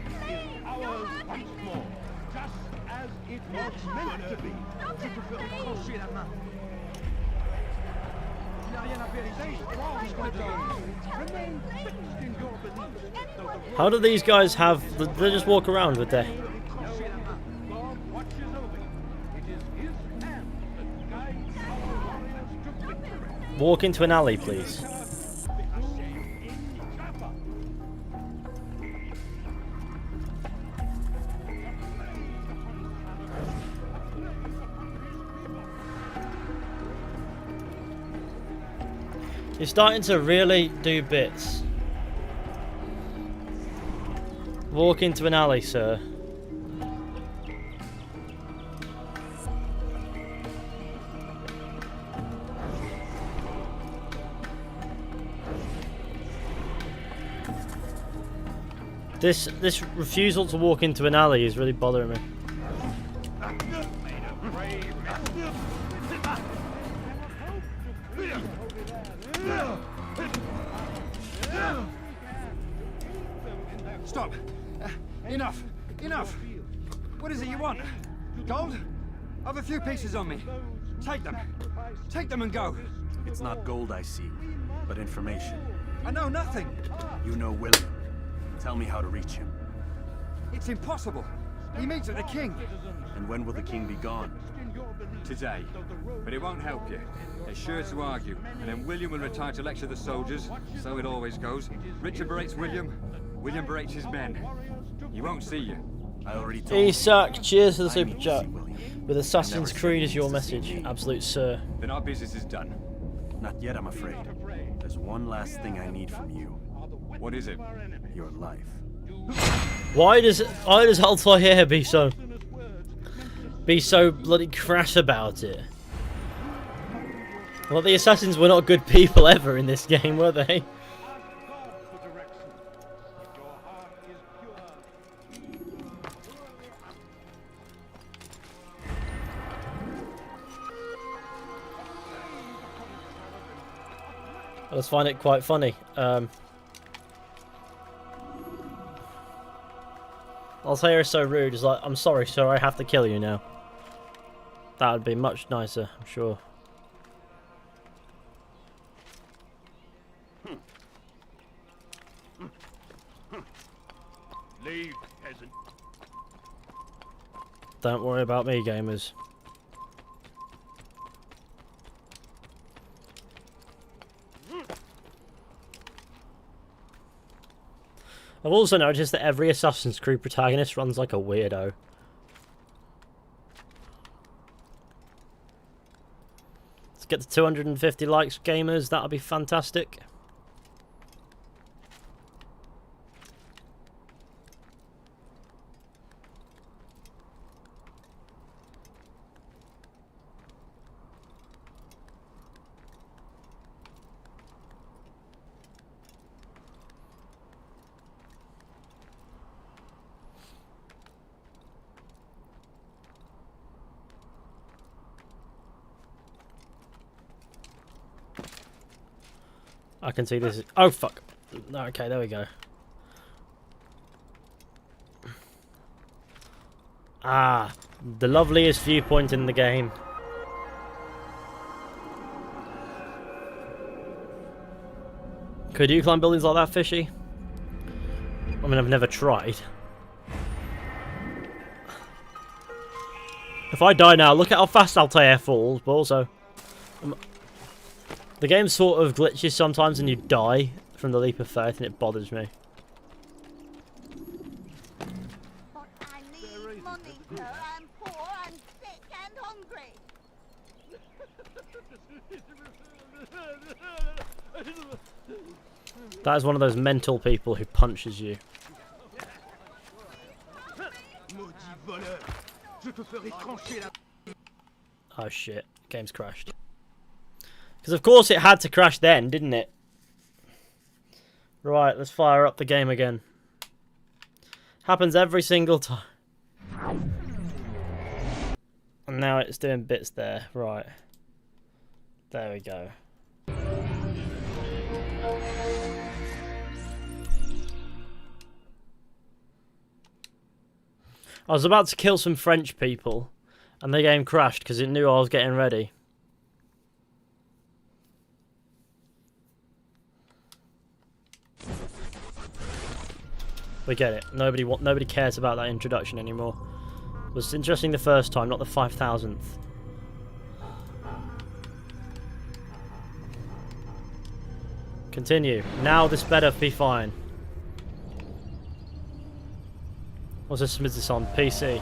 Speaker 3: ours once more, just as it was meant to be. Stay strong, Fredon. Remain fixed in your beliefs.
Speaker 1: How do these guys have... They just walk around with their...
Speaker 3: God watches over you. It is his hand that guides our warriors to victory.
Speaker 1: Walk into an alley, please. You're starting to really do bits. Walk into an alley, sir. This refusal to walk into an alley is really bothering me.
Speaker 10: Stop! Enough! Enough! What is it you want? Gold? I've a few pieces on me. Take them. Take them and go.
Speaker 5: It's not gold I seek, but information.
Speaker 10: I know nothing.
Speaker 5: You know William. Tell me how to reach him.
Speaker 10: It's impossible. He meets at the king.
Speaker 5: And when will the king be gone?
Speaker 10: Today. But it won't help you. They're sure to argue, and then William will retire to lecture the soldiers. So it always goes. Richard berates William. William berates his men. He won't see you.
Speaker 5: I already told you.
Speaker 1: Isak, cheers for the
Speaker 5: I
Speaker 1: super
Speaker 5: need to
Speaker 1: chat.
Speaker 5: see William.
Speaker 1: With Assassin's
Speaker 5: Never
Speaker 1: Creed
Speaker 5: said
Speaker 1: as
Speaker 5: he
Speaker 1: your
Speaker 5: needs to see
Speaker 1: message.
Speaker 5: me.
Speaker 1: Absolute sir.
Speaker 10: Then our business is done.
Speaker 5: Not yet, I'm afraid. There's one last thing I need from you.
Speaker 10: What is it?
Speaker 5: Your life.
Speaker 1: Why does Altair be so bloody crass about it? Well, the assassins were not good people ever in this game, were they? I just find it quite funny. Altair is so rude. He's like, I'm sorry, sir, I have to kill you now. That would be much nicer, I'm sure.
Speaker 3: Leave, peasant.
Speaker 1: Don't worry about me, gamers. I've also noticed that every Assassin's Creed protagonist runs like a weirdo. Let's get to 250 likes, gamers. That'll be fantastic. I can see this. Oh, fuck. Okay, there we go. Ah, the loveliest viewpoint in the game. Could you climb buildings like that, Fishy? I mean, I've never tried. If I die now, look at how fast Altair falls, but also... the game sort of glitches sometimes and you die from the leap of faith and it bothers me.
Speaker 9: But I need money, sir. I'm poor and sick and hungry.
Speaker 1: That is one of those mental people who punches you. Oh shit, game's crashed. Because of course it had to crash then, didn't it? Right, let's fire up the game again. Happens every single time. And now it's doing bits there. Right. There we go. I was about to kill some French people, and the game crashed because it knew I was getting ready. We get it. Nobody cares about that introduction anymore. It was interesting the first time, not the 5,000th. Continue. Now this better be fine. What system is this on? PC.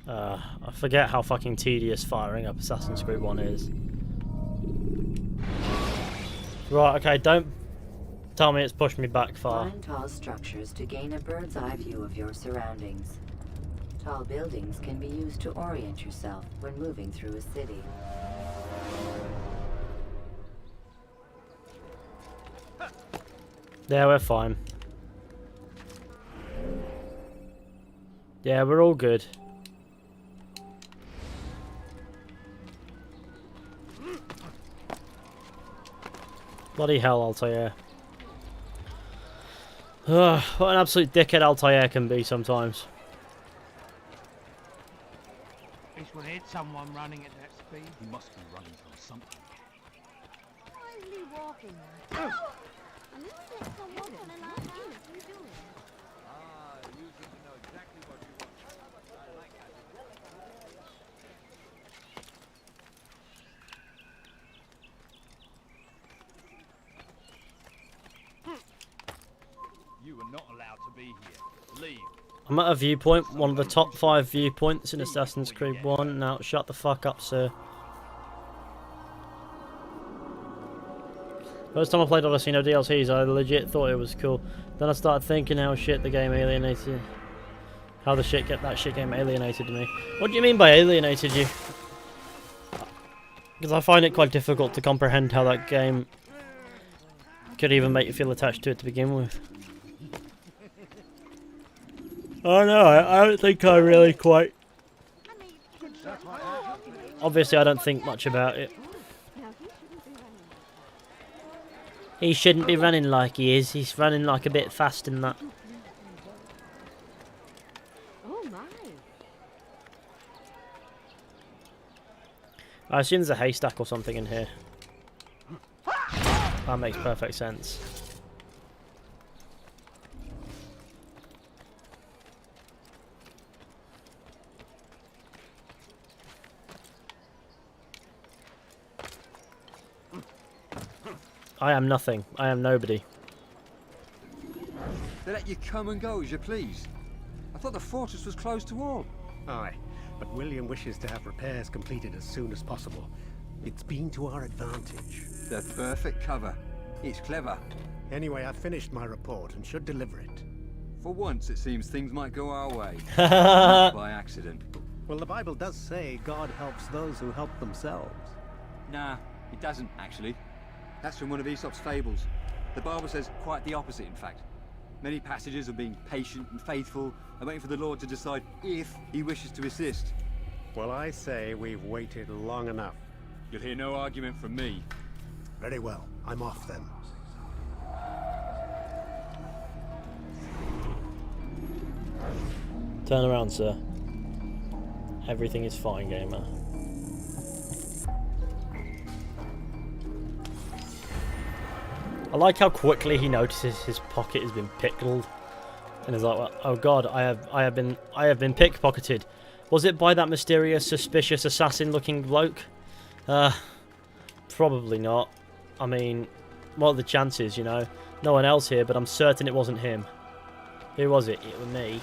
Speaker 1: I forget how fucking tedious firing up Assassin's Creed 1 is. Right, okay, don't tell me it's pushed me back far.
Speaker 2: Climb tall structures to gain a bird's eye view of your surroundings. Tall buildings can be used to orient yourself when moving through a city.
Speaker 1: Yeah, we're fine. Yeah, we're all good. Bloody hell, Altair. Ugh, what an absolute dickhead Altair can be sometimes.
Speaker 3: This will hit someone running at that speed.
Speaker 7: He must be running from something.
Speaker 9: Why is he walking? Oh! And this is someone walking in our house. What are you doing?
Speaker 3: You seem to know exactly what you want. I like that. You are not allowed to be here. Leave.
Speaker 1: I'm at a viewpoint, one of the top 5 viewpoints in Assassin's Creed 1. Now, shut the fuck up, sir. First time I played Odyssey, no DLCs, I legit thought it was cool. Then I started thinking how shit the game alienated... How that shit game alienated me. What do you mean by alienated you? Because I find it quite difficult to comprehend how that game could even make you feel attached to it to begin with. Oh no, I don't think I really quite... Obviously I don't think much about it. He shouldn't be running like he is. He's running like a bit fast in that.
Speaker 9: Oh my.
Speaker 1: I assume there's a haystack or something in here. That makes perfect sense. I am nothing. I am nobody.
Speaker 10: They let you come and go as you please. I thought the fortress was closed to all.
Speaker 11: Aye, but William wishes to have repairs completed as soon as possible. It's been to our advantage.
Speaker 10: The perfect cover. It's clever.
Speaker 11: Anyway, I've finished my report and should deliver it.
Speaker 10: For once, it seems things might go our way. By accident.
Speaker 11: Well, the Bible does say God helps those who help themselves.
Speaker 10: Nah, it doesn't, actually. That's from one of Aesop's fables. The Bible says quite the opposite, in fact. Many passages of being patient and faithful and waiting for the Lord to decide if he wishes to assist.
Speaker 11: Well, I say we've waited long enough.
Speaker 10: You'll hear no argument from me.
Speaker 11: Very well. I'm off then.
Speaker 1: Turn around, sir. Everything is fine, gamer. I like how quickly he notices his pocket has been pickled, and is like, well, "Oh God, I have been pickpocketed. Was it by that mysterious, suspicious, assassin-looking bloke? Probably not. I mean, what are the chances? You know, no one else here, but I'm certain it wasn't him. Who was it? It was me."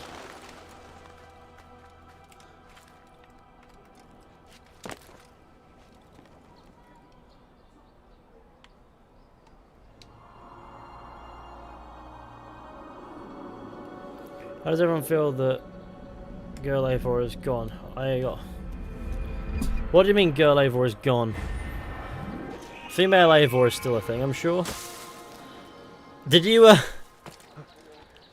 Speaker 1: How does everyone feel that Girl Eivor is gone? What do you mean Girl Eivor is gone? Female Eivor is still a thing, I'm sure. Did you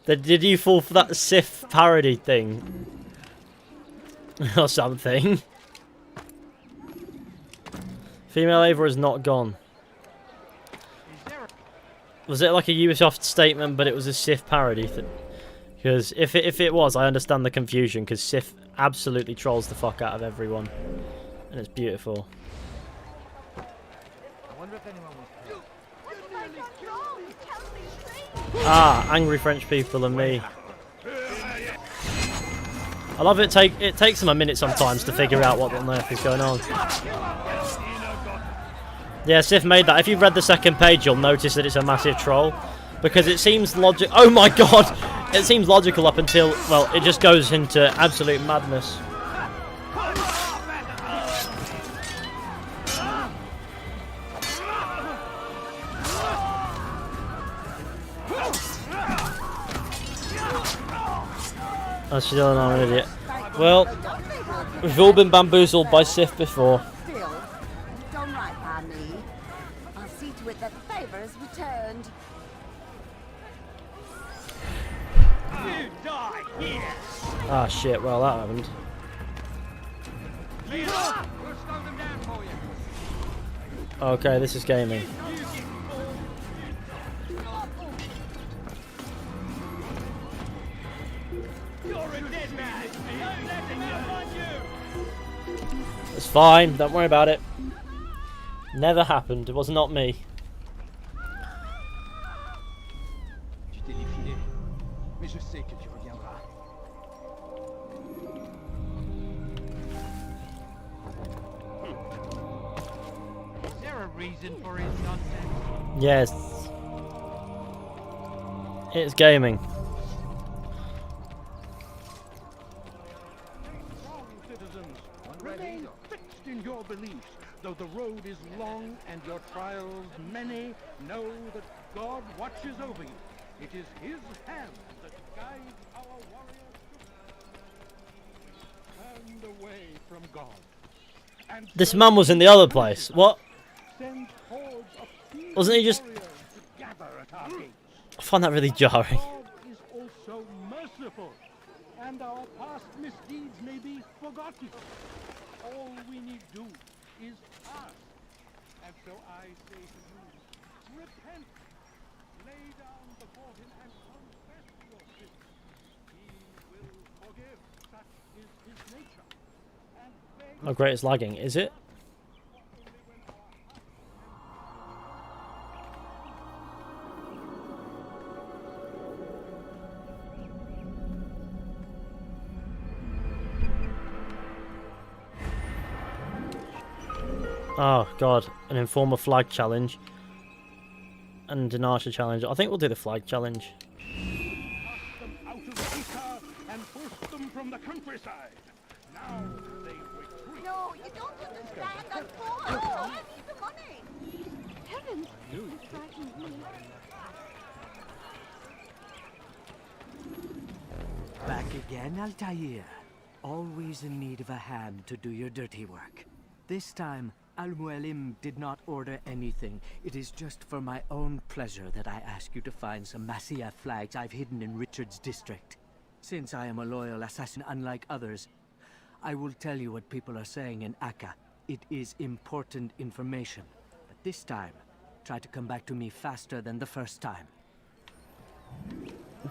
Speaker 1: did you fall for that Sif parody thing? Or something? Female Eivor is not gone. Was it like a Ubisoft statement, but it was a Sif parody thing? Because if it was, I understand the confusion, because Sif absolutely trolls the fuck out of everyone. And it's beautiful.
Speaker 3: I wonder if anyone was
Speaker 1: Ah, angry French people and me. I love it. It takes them a minute sometimes to figure out what on earth is going on. Yeah, Sif made that. If you've read the second page, you'll notice that it's a massive troll. Because it seems logic. Oh my god! It seems logical up until, well, it just goes into absolute madness. Oh, still I'm an idiot. Well, we've all been bamboozled by Sif before.
Speaker 9: Still, done right by me. I'll see to it that the favor is returned.
Speaker 3: You die here!
Speaker 1: Ah shit, well that happened.
Speaker 10: We'll slow them down for you.
Speaker 1: Okay, this is gaming.
Speaker 3: You're a dead man! Don't let him outrun you!
Speaker 1: It's fine, don't worry about it. Never happened, it was not me.
Speaker 3: Tu t'es défilé, mais je sais que tu reviendras. Is there a reason for his nonsense?
Speaker 1: Yes. It's gaming.
Speaker 6: Strong citizens, remain fixed in your beliefs. Though the road is long and your trials many, know that God watches over you. It is his hand that guides our warriors to turn away from God. And
Speaker 1: This man was in the other place. What?
Speaker 6: send hordes of fierce
Speaker 1: Wasn't he just...
Speaker 6: warriors to gather at our gates.
Speaker 1: I find that really jarring.
Speaker 6: God is also merciful, and our past misdeeds may be forgotten. All we need do is ask. And so I say to you, repent, lay down before him and confess your sins. He will forgive, such is his nature. And beg
Speaker 1: Oh great, it's lagging, is it? Oh god, an Informer flag challenge. and an archer challenge. I think we'll do the flag challenge.
Speaker 3: Them out of Acre and force them from the countryside. Now they retreat.
Speaker 9: No, you don't understand. I'm poor. I need the money. Heavens, this frightens me.
Speaker 12: Back again, Altair. Always in need of a hand to do your dirty work. This time, Al-Mualim did not order anything. It is just for my own pleasure that I ask you to find some Masyaf flags I've hidden in Richard's district. Since I am a loyal assassin unlike others, I will tell you what people are saying in Akka. It is important information. But this time, try to come back to me faster than the first time.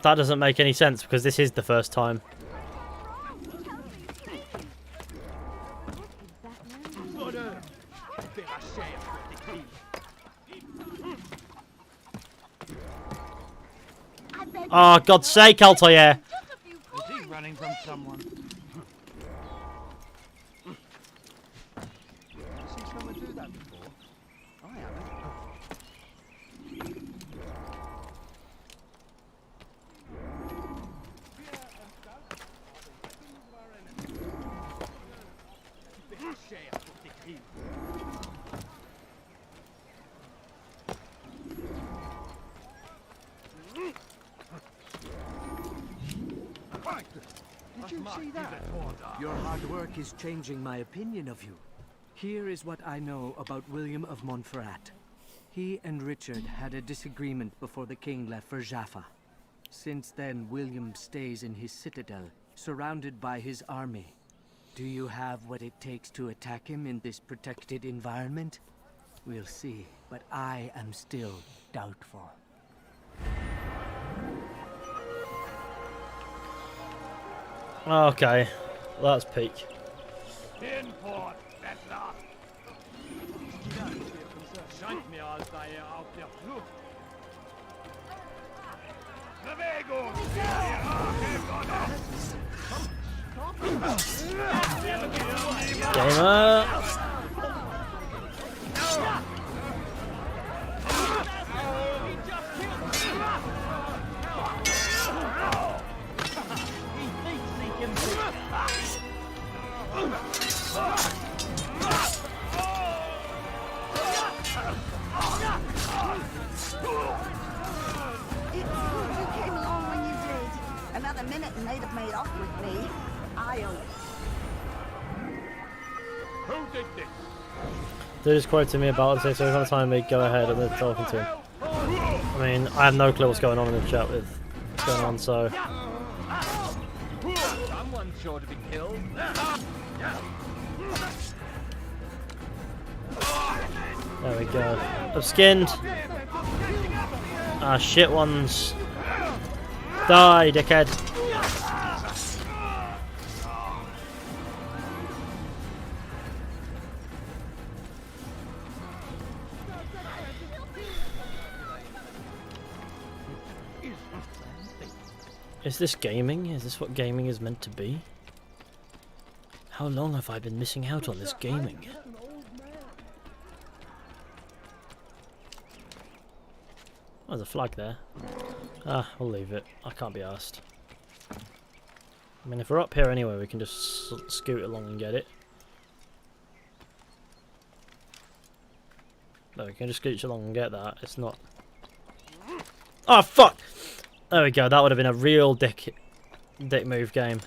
Speaker 1: That doesn't make any sense because this is the first time. Oh, God's sake, Altair!
Speaker 3: Is he running from someone?
Speaker 11: Seen someone do that before? I haven't.
Speaker 12: Did you see that? Your hard work is changing my opinion of you. Here is what I know about William of Montferrat. He and Richard had a disagreement before the king left for Jaffa. Since then, William stays in his citadel, surrounded by his army. Do you have what it takes to attack him in this protected environment? We'll see, but I am still doubtful.
Speaker 1: Okay, well, that's peak.
Speaker 3: In port, Bettler! Scheint mir, als sei auf der Flucht. Bewegung!
Speaker 1: Gamer!
Speaker 9: Another minute and they'd have made off with me. I owe it.
Speaker 3: Who did this?
Speaker 1: They're just quoting me about it, so every time they go ahead and they're talking to him. I mean, I have no clue what's going on in the chat with what's going on, so...
Speaker 3: Someone's sure to be killed.
Speaker 1: There we go. I've skinned. Ah, shit ones. Die, dickhead. Is this gaming? Is this what gaming is meant to be? How long have I been missing out on this gaming? Oh, there's a flag there. Ah, we'll leave it. I can't be arsed. I mean, if we're up here anyway, we can just scoot along and get it. No, we can just scooch along and get that. It's not... Oh, fuck! There we go. That would have been a real dick move game.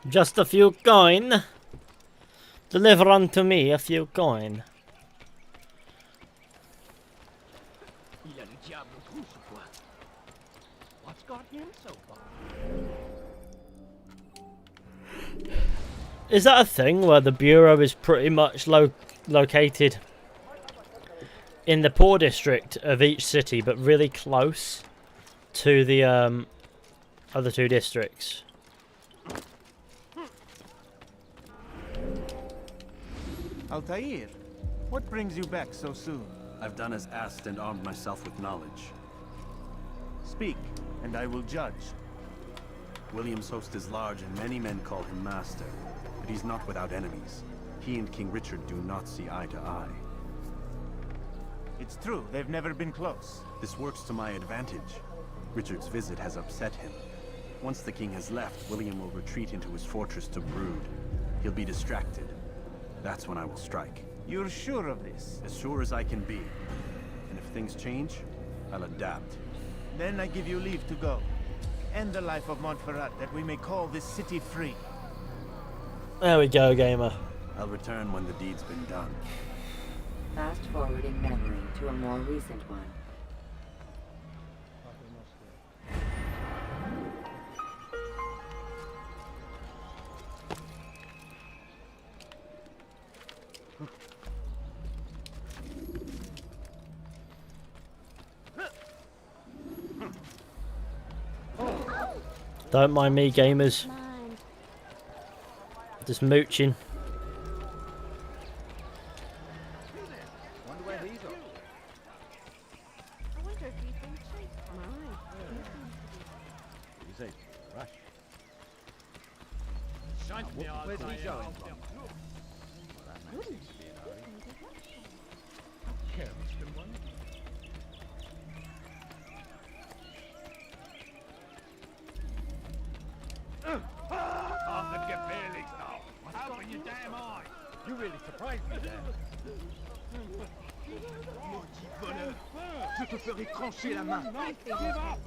Speaker 1: Just a few coin. Deliver unto me a few coin.
Speaker 3: What's gotten him so far?
Speaker 1: Is that a thing where the Bureau is pretty much located in the poor district of each city, but really close to the other two districts?
Speaker 8: Altair, what brings you back so soon?
Speaker 5: I've done as asked and armed myself with knowledge.
Speaker 8: Speak, and I will judge.
Speaker 5: William's host is large, and many men call him master. But he's not without enemies. He and King Richard do not see eye to eye.
Speaker 8: It's true, they've never been close.
Speaker 5: This works to my advantage. Richard's visit has upset him. Once the king has left, William will retreat into his fortress to brood. He'll be distracted. That's when I will strike.
Speaker 8: You're sure of this?
Speaker 5: As sure as I can be. And if things change, I'll adapt.
Speaker 8: Then I give you leave to go. End the life of Montferrat, that we may call this city free.
Speaker 1: There we go, gamer.
Speaker 5: I'll return when the deed's been done.
Speaker 2: Fast forwarding memory to a more recent one.
Speaker 1: Don't mind me, gamers. Just mooching.
Speaker 3: Wonder where he's off.
Speaker 9: I wonder if you can take mine.
Speaker 3: Easy. Rush. Where's he going? Careless one. Arthur, get barely now. Open your damn eye. You really surprised me there. Maudit voleur. Je te ferai trancher la main. Give up.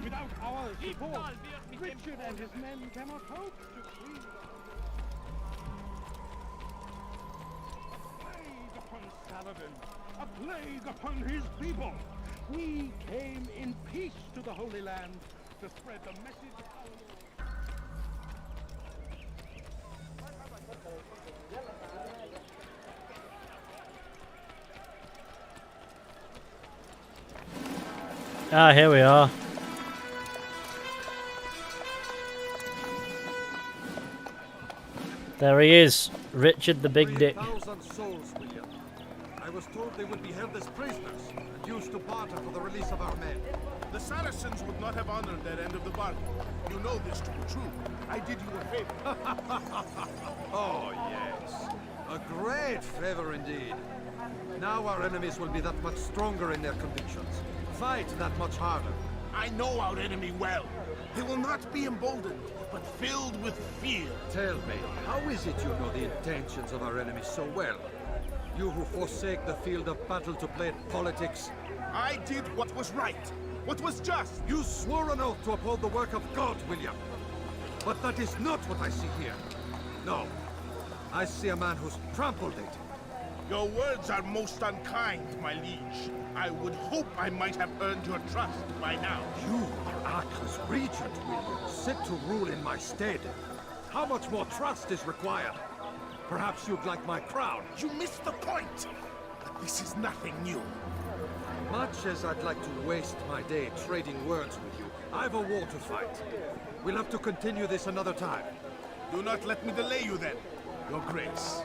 Speaker 3: Without our support, Richard and his men cannot hope to free. A plague upon Saladin. A plague upon his people. We came in peace to the Holy Land to spread the message of our Lord.
Speaker 1: Ah, here we are. There he is, Richard the Big Dick.
Speaker 6: 3,000 souls, William. I was told they would be held as prisoners and used to barter for the release of our men.
Speaker 3: The Saracens would not have honored their end of the bargain. You know this to be true. I did you a favor.
Speaker 6: Oh, yes. A great favor indeed. Now our enemies will be that much stronger in their convictions. Fight that much harder.
Speaker 3: I know our enemy well. They will not be emboldened, but filled with fear.
Speaker 6: Tell me, how is it you know the intentions of our enemies so well? You who forsake the field of battle to play at politics.
Speaker 3: I did what was right, what was just.
Speaker 6: You swore an oath to uphold the work of God, William. But that is not what I see here. No. I see a man who's trampled it.
Speaker 3: Your words are most unkind, my liege. I would hope I might have earned your trust by now.
Speaker 6: You are Acre's regent, William, set to rule in my stead. How much more trust is required? Perhaps you'd like my crown.
Speaker 3: You missed the point. But this is nothing new.
Speaker 6: Much as I'd like to waste my day trading words with you, I've a war to fight. We'll have to continue this another time.
Speaker 3: Do not let me delay you then, Your Grace.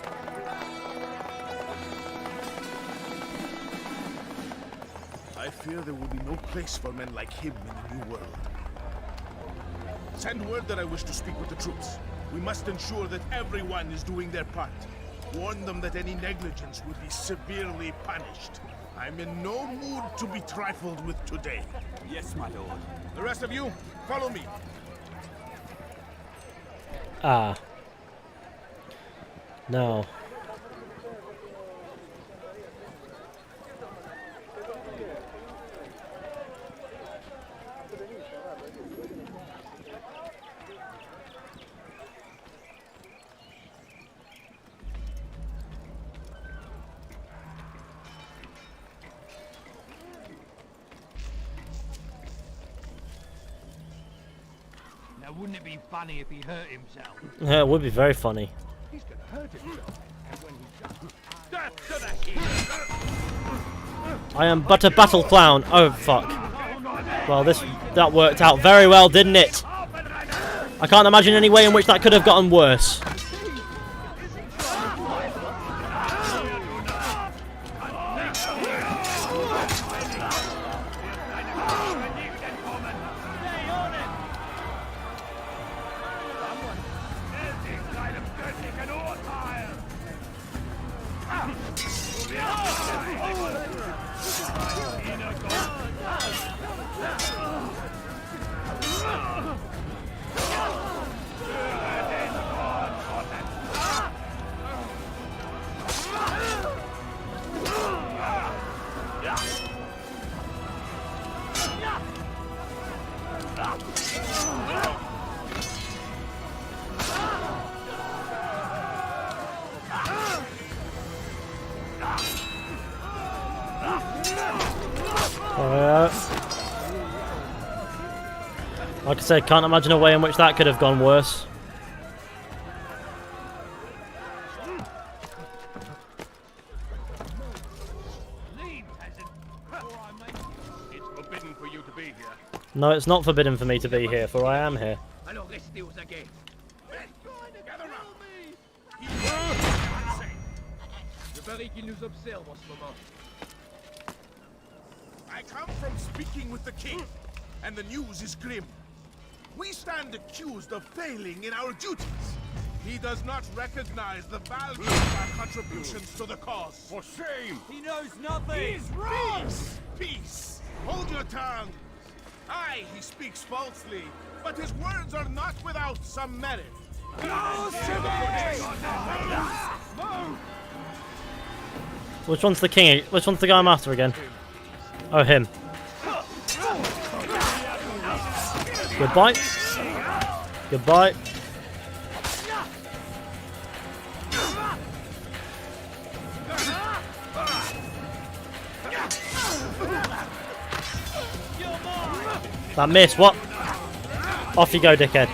Speaker 3: I fear there will be no place for men like him in the New World. Send word that I wish to speak with the troops. We must ensure that everyone is doing their part. Warn them that any negligence will be severely punished. I'm in no mood to be trifled with today.
Speaker 7: Yes, my lord.
Speaker 3: The rest of you, follow me.
Speaker 1: Ah. No.
Speaker 3: Now, wouldn't it be funny if he hurt himself?
Speaker 1: Yeah, it would be very funny.
Speaker 3: He's gonna hurt himself. And when he does, death to the hero!
Speaker 1: I am but a battle clown. Oh fuck. Well, that worked out very well, didn't it? I can't imagine any way in which that could have gotten worse. Like I said, can't imagine a way in which that could have gone worse.
Speaker 3: It's forbidden for you to be here.
Speaker 1: No, it's not forbidden for me to be here, for I am here.
Speaker 3: Alors restez-vous aguets. Gather round. Je parie qu'il nous observe en ce moment.
Speaker 6: I come from speaking with the king, and the news is grim. We stand accused of failing in our duties. He does not recognize the value of our contributions to the cause. For shame!
Speaker 10: He knows nothing!
Speaker 6: He's wrong! Peace! Peace! Hold your tongue! Aye, he speaks falsely, but his words are not without some merit.
Speaker 1: Which one's the king? Which one's the guy I'm after again? Oh, him. Goodbye. Goodbye. That missed. What? Off you go, dickhead.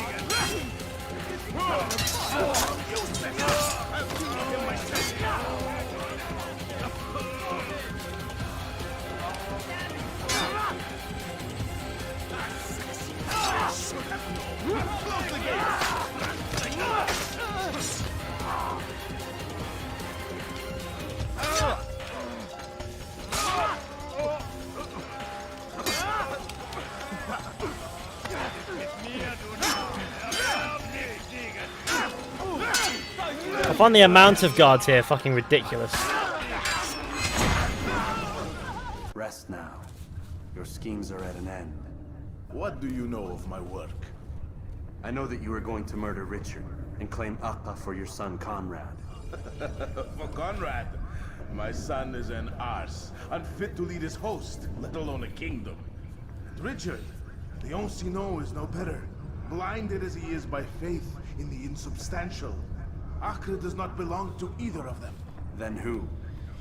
Speaker 1: I find the amount of guards here fucking ridiculous.
Speaker 5: Rest now. Your schemes are at an end.
Speaker 6: What do you know of my work?
Speaker 5: I know that you are going to murder Richard and claim Akka for your son Conrad.
Speaker 6: For Conrad, my son is an arse, unfit to lead his host, let alone a kingdom. And Richard, the Ancien is no better, blinded as he is by faith in the insubstantial. Acre does not belong to either of them.
Speaker 5: Then who?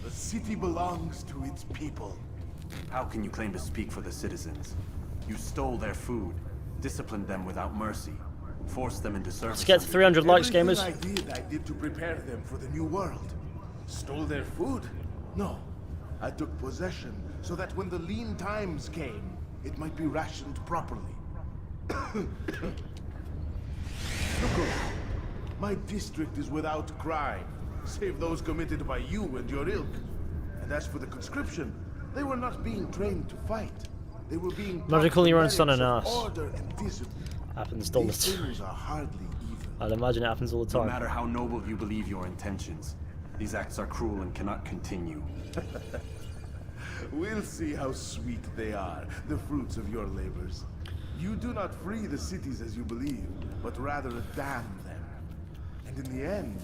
Speaker 6: The city belongs to its people.
Speaker 5: How can you claim to speak for the citizens? You stole their food, disciplined them without mercy, forced them into service.
Speaker 1: Let's get to 300 likes, gamers.
Speaker 6: I did to prepare them for the new world. Stole their food? No. I took possession so that when the lean times came, it might be rationed properly. Look around. My district is without crime, save those committed by you and your ilk. And as for the conscription, they were not being trained to fight. They were being
Speaker 1: Magically your own son and ass.
Speaker 6: order and discipline.
Speaker 1: Happens all the
Speaker 6: These
Speaker 1: time.
Speaker 6: things are hardly even.
Speaker 1: I'd imagine it happens all the
Speaker 5: No
Speaker 1: time.
Speaker 5: matter how noble you believe your intentions, these acts are cruel and cannot continue.
Speaker 6: We'll see how sweet they are, the fruits of your labors. You do not free the cities as you believe, but rather damn them. And in the end,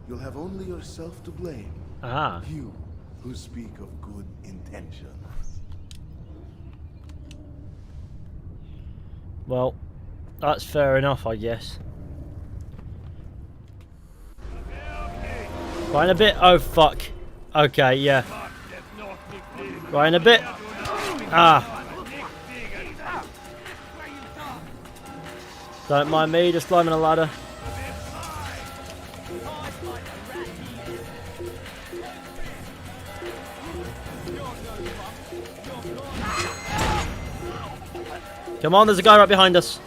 Speaker 6: you'll have only yourself to blame.
Speaker 1: Ah.
Speaker 6: You, who speak of good intentions.
Speaker 1: Well, that's fair enough, I guess. Right in a bit. Oh, fuck. Okay, yeah. Right in a bit. Ah. Don't mind me, just climbing a ladder. Come on, there's a guy right behind us.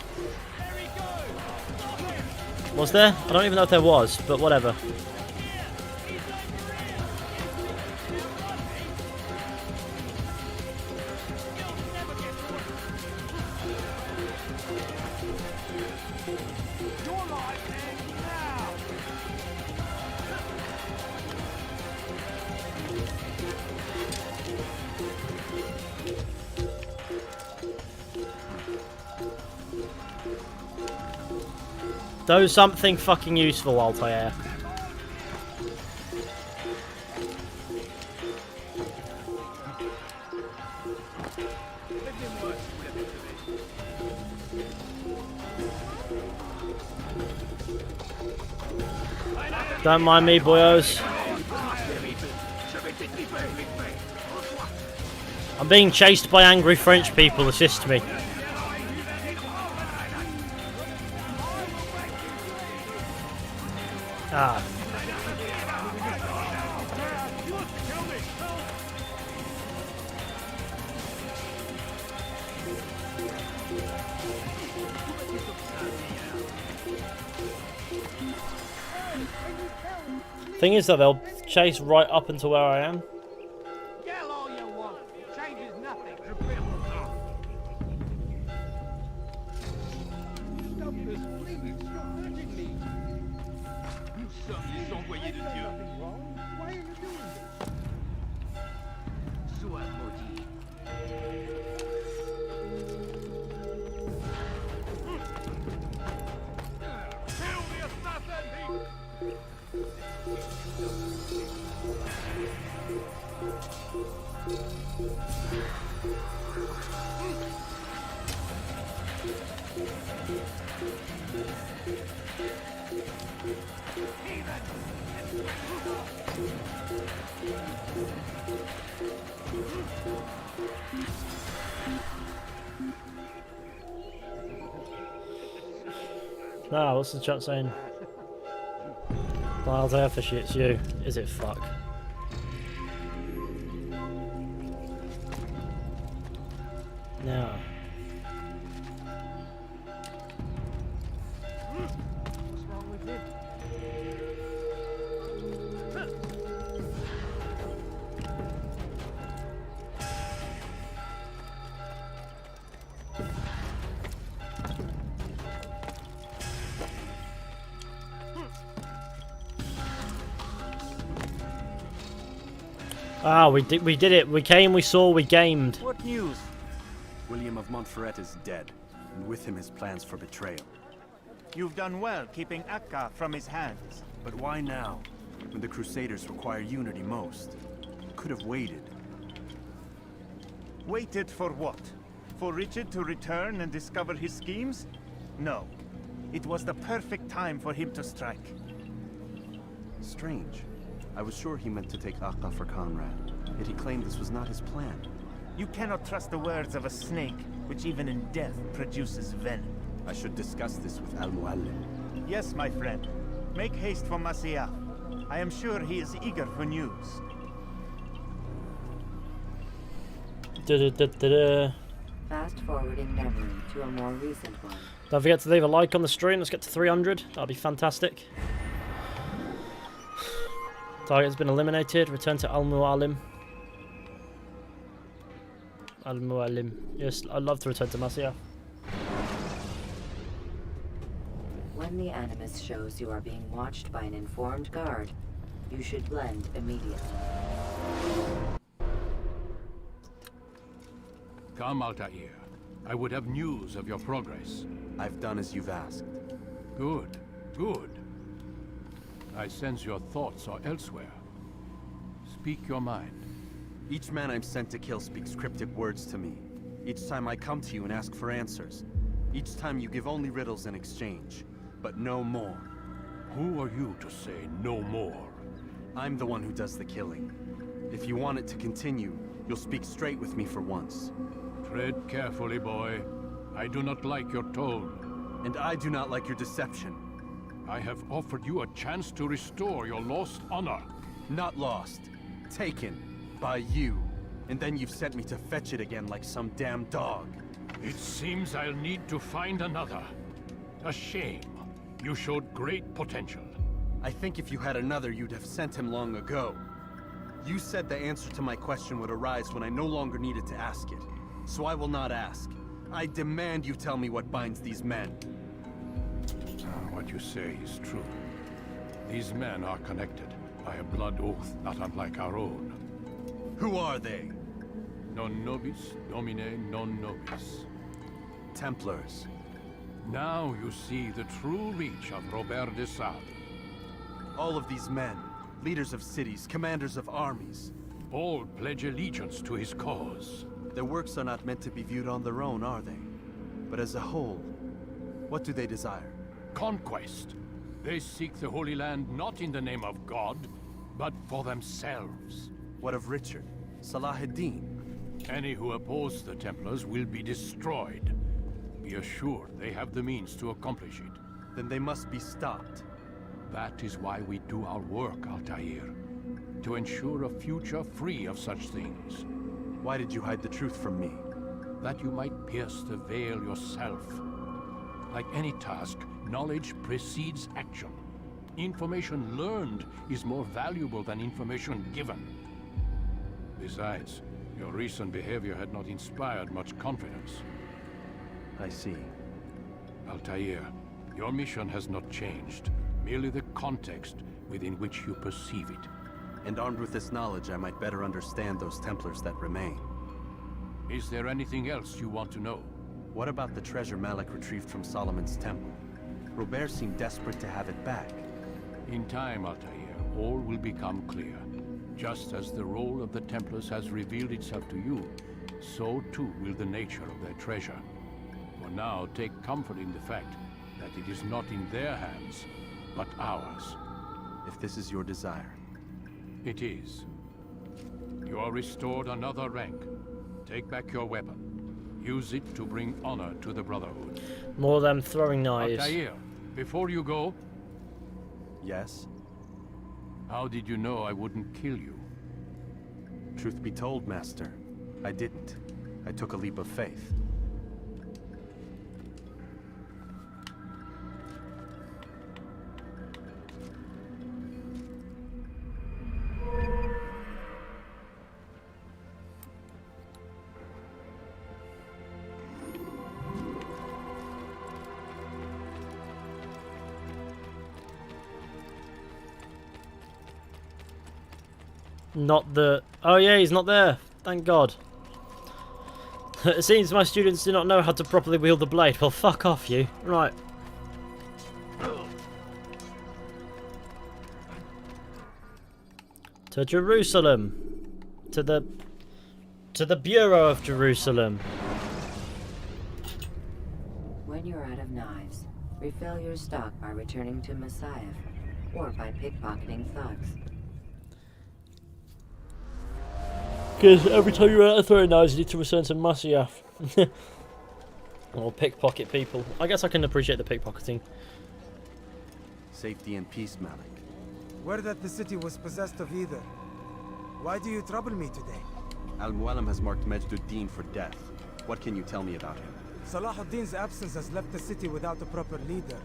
Speaker 1: Was there? I don't even know if there was, but whatever. Do something fucking useful, Altair. Don't mind me, boyos. I'm being chased by angry French people. Assist me. Ah. Thing is that they'll chase right up into where I am.
Speaker 3: Yell all you want. It changes nothing. Stop this, please. You're hurting me. Nous sommes les envoyés de Dieu. Why are you doing this? Sois maudit. Kill the assassin!
Speaker 1: Nah, what's the chat saying? Wild Airfish, it's you. Is it fuck? Now.
Speaker 3: What's wrong with him?
Speaker 1: Ah, we did it. We came, we saw, we gamed.
Speaker 8: What news?
Speaker 5: William of Montferrat is dead, and with him his plans for betrayal.
Speaker 8: You've done well keeping Akka from his hands.
Speaker 5: But why now, when the Crusaders require unity most? Could have waited.
Speaker 8: Waited for what? For Richard to return and discover his schemes? No. It was the perfect time for him to strike.
Speaker 5: Strange. I was sure he meant to take Akka for Conrad, yet he claimed this was not his plan.
Speaker 8: You cannot trust the words of a snake, which even in death produces venom.
Speaker 5: I should discuss this with Al-Mualim.
Speaker 8: Yes, my friend. Make haste for Masyaf. I am sure he is eager for news.
Speaker 2: Fast forwarding memory to a more recent one.
Speaker 1: Don't forget to leave a like on the stream. Let's get to 300. That'll be fantastic. Target's been eliminated. Return to Al-Mualim. Al-Mualim. Yes, I'd love to return to Masyaf.
Speaker 2: When the Animus shows you are being watched by an informed guard, you should blend immediately.
Speaker 3: Come, Altair. I would have news of your progress.
Speaker 5: I've done as you've asked.
Speaker 3: Good, good. I sense your thoughts are elsewhere. Speak your mind.
Speaker 5: Each man I'm sent to kill speaks cryptic words to me. Each time I come to you and ask for answers. Each time you give only riddles in exchange, but no more.
Speaker 3: Who are you to say no more?
Speaker 5: I'm the one who does the killing. If you want it to continue, you'll speak straight with me for once.
Speaker 3: Tread carefully, boy. I do not like your tone.
Speaker 5: And I do not like your deception.
Speaker 13: I have offered you a chance to restore your lost honor.
Speaker 5: Not lost. Taken. By you. And then you've sent me to fetch it again like some damn dog.
Speaker 13: It seems I'll need to find another. A shame. You showed great potential.
Speaker 5: I think if you had another, you'd have sent him long ago. You said the answer to my question would arise when I no longer needed to ask it. So I will not ask. I demand you tell me what binds these men.
Speaker 13: What you say is true. These men are connected by a blood oath not unlike our own.
Speaker 5: Who are they?
Speaker 13: Non nobis, domine non nobis.
Speaker 5: Templars.
Speaker 13: Now you see the true reach of Robert de Sade.
Speaker 5: All of these men, leaders of cities, commanders of armies.
Speaker 13: All pledge allegiance to his cause.
Speaker 5: Their works are not meant to be viewed on their own, are they? But as a whole, what do they desire?
Speaker 13: Conquest. They seek the Holy Land not in the name of God, but for themselves.
Speaker 5: What of Richard? Salah ad-Din?
Speaker 13: Any who oppose the Templars will be destroyed. Be assured they have the means to accomplish it.
Speaker 5: Then they must be stopped.
Speaker 13: That is why we do our work, Altair. To ensure a future free of such things.
Speaker 5: Why did you hide the truth from me?
Speaker 13: That you might pierce the veil yourself. Like any task, knowledge precedes action. Information learned is more valuable than information given. Besides, your recent behavior had not inspired much confidence.
Speaker 5: I see.
Speaker 13: Altair, your mission has not changed. Merely the context within which you perceive it.
Speaker 5: And armed with this knowledge, I might better understand those Templars that remain.
Speaker 13: Is there anything else you want to know?
Speaker 5: What about the treasure Malik retrieved from Solomon's temple? Robert seemed desperate to have it back.
Speaker 13: In time, Altair, all will become clear. Just as the role of the Templars has revealed itself to you, so too will the nature of their treasure. For now, take comfort in the fact that it is not in their hands, but ours.
Speaker 5: If this is your desire.
Speaker 13: It is. You are restored another rank. Take back your weapon. Use it to bring honor to the Brotherhood.
Speaker 1: More them throwing knives.
Speaker 13: Altair, before you go...
Speaker 5: Yes?
Speaker 13: How did you know I wouldn't kill you?
Speaker 5: Truth be told, Master, I didn't. I took a leap of faith.
Speaker 1: Not the... Oh yeah, he's not there. Thank God. It seems my students do not know how to properly wield the blade. Well, fuck off, you. Right. To Jerusalem. To the Bureau of Jerusalem.
Speaker 2: When you're out of knives, refill your stock by returning to Messiah, or by pickpocketing thugs.
Speaker 1: Because every time you're out of throwing knives, you need to return to Masyaf. Or pickpocket people. I guess I can appreciate the pickpocketing.
Speaker 5: Safety and peace, Malik.
Speaker 14: Word that the city was possessed of either. Why do you trouble me today?
Speaker 5: Al-Mualim has marked Majd-ud-Din for death. What can you tell me about him?
Speaker 14: Salah ad-Din's absence has left the city without a proper leader,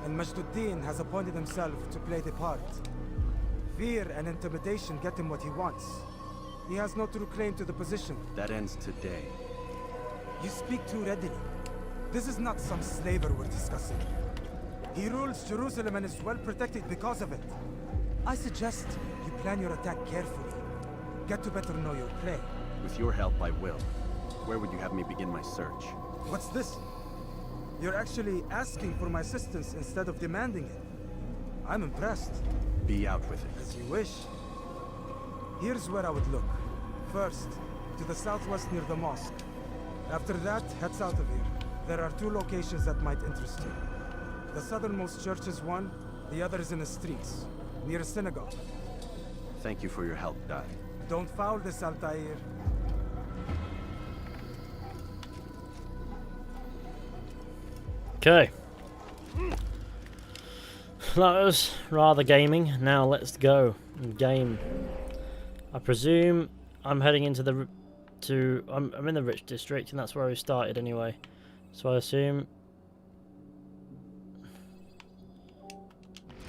Speaker 14: and Majd-ud-Din has appointed himself to play the part. Fear and intimidation get him what he wants. He has no true claim to the position.
Speaker 5: That ends today.
Speaker 14: You speak too readily. This is not some slaver we're discussing. He rules Jerusalem and is well protected because of it. I suggest you plan your attack carefully. Get to better know your prey.
Speaker 5: With your help, I will. Where would you have me begin my search?
Speaker 14: What's this? You're actually asking for my assistance instead of demanding it. I'm impressed.
Speaker 5: Be out with it.
Speaker 14: As you wish. Here's where I would look. First, to the southwest near the mosque. After that, head south of here. There are 2 locations that might interest you. The southernmost church is one, the other is in the streets, near a synagogue.
Speaker 5: Thank you for your help, Dai.
Speaker 14: Don't foul this, Altair.
Speaker 1: Okay. That was rather gaming. Now let's go game. I presume I'm heading into the I'm in the rich district, and that's where we started anyway. So I assume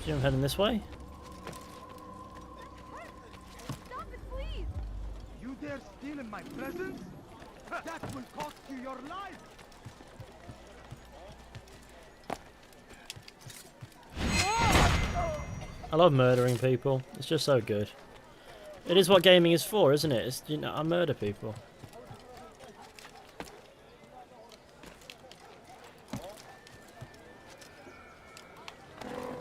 Speaker 1: I'm heading this way.
Speaker 3: Stop it, please! You dare steal in my presence? That will cost you your life!
Speaker 1: I love murdering people. It's just so good. It is what gaming is for, isn't it? It's, you know, I murder people.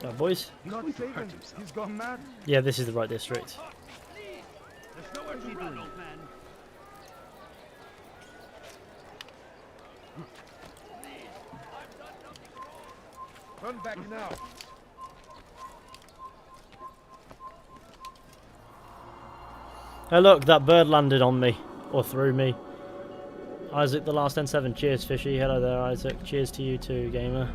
Speaker 1: Right, boys.
Speaker 3: Not saving. He's gone mad.
Speaker 1: Yeah, this is the right district.
Speaker 3: There's nowhere to run, old man. Run back now.
Speaker 1: Hey look, that bird landed on me. Or through me. Isaac the last N7. Cheers, Fishy. Hello there, Isaac. Cheers to you too, gamer.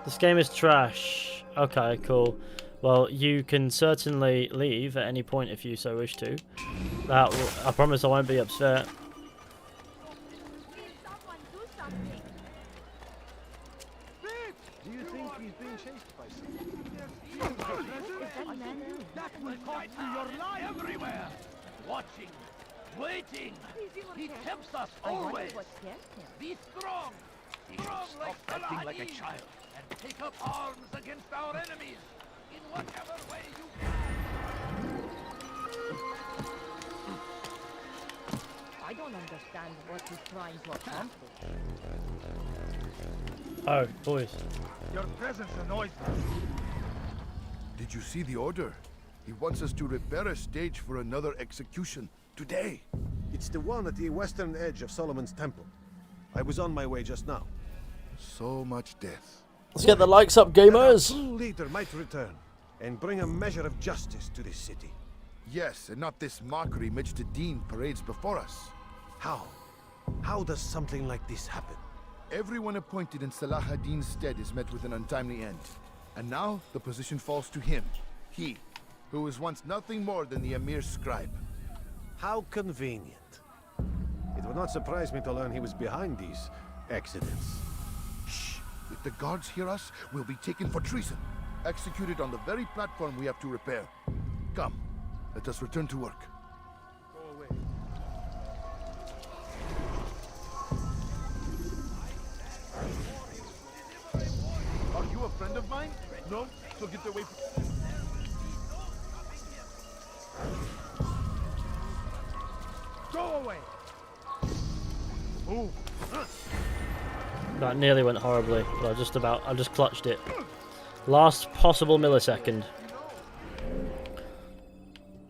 Speaker 1: This game is trash. Okay, cool. Well, you can certainly leave at any point if you so wish to. That I promise I won't be upset.
Speaker 3: Do you think he's being chased by someone? That will cost you your life everywhere. Watching, waiting. He tempts us always. Be strong. Strong like acting like a child. And take up arms against our enemies in whatever way you can.
Speaker 15: I don't understand what he's trying to accomplish.
Speaker 1: Oh, boys.
Speaker 3: Your presence annoys me.
Speaker 6: Did you see the order? He wants us to repair a stage for another execution today.
Speaker 11: It's the one at the western edge of Solomon's Temple. I was on my way just now.
Speaker 6: So much death.
Speaker 1: Let's get the likes up, gamers.
Speaker 11: A true leader might return and bring a measure of justice to this city.
Speaker 6: Yes, and not this mockery Majd-Addin parades before us.
Speaker 11: How? How does something like this happen?
Speaker 6: Everyone appointed in Salah ad-Din's stead is met with an untimely end. And now the position falls to him. He, who was once nothing more than the Emir's scribe.
Speaker 11: How convenient. It would not surprise me to learn he was behind these accidents.
Speaker 6: Shh! If the guards hear us, we'll be taken for treason. Executed on the very platform we have to repair. Come, let us return to work.
Speaker 3: Go away.
Speaker 6: Are you a friend of mine? No? So get away from...
Speaker 3: Go away. Move.
Speaker 1: That nearly went horribly, but I just clutched it. Last possible millisecond.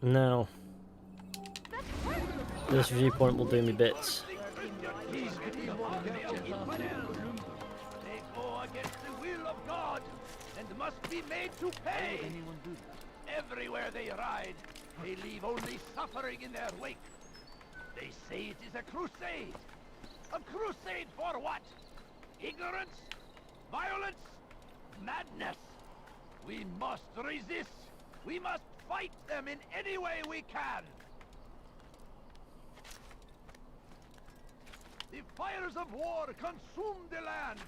Speaker 1: Now, this viewpoint will do me bits.
Speaker 3: They go against the will of God and must be made to pay. Everywhere they ride, they leave only suffering in their wake. They say it is a crusade. A crusade for what? Ignorance? Violence? Madness? We must resist. We must fight them in any way we can. The fires of war consume the land.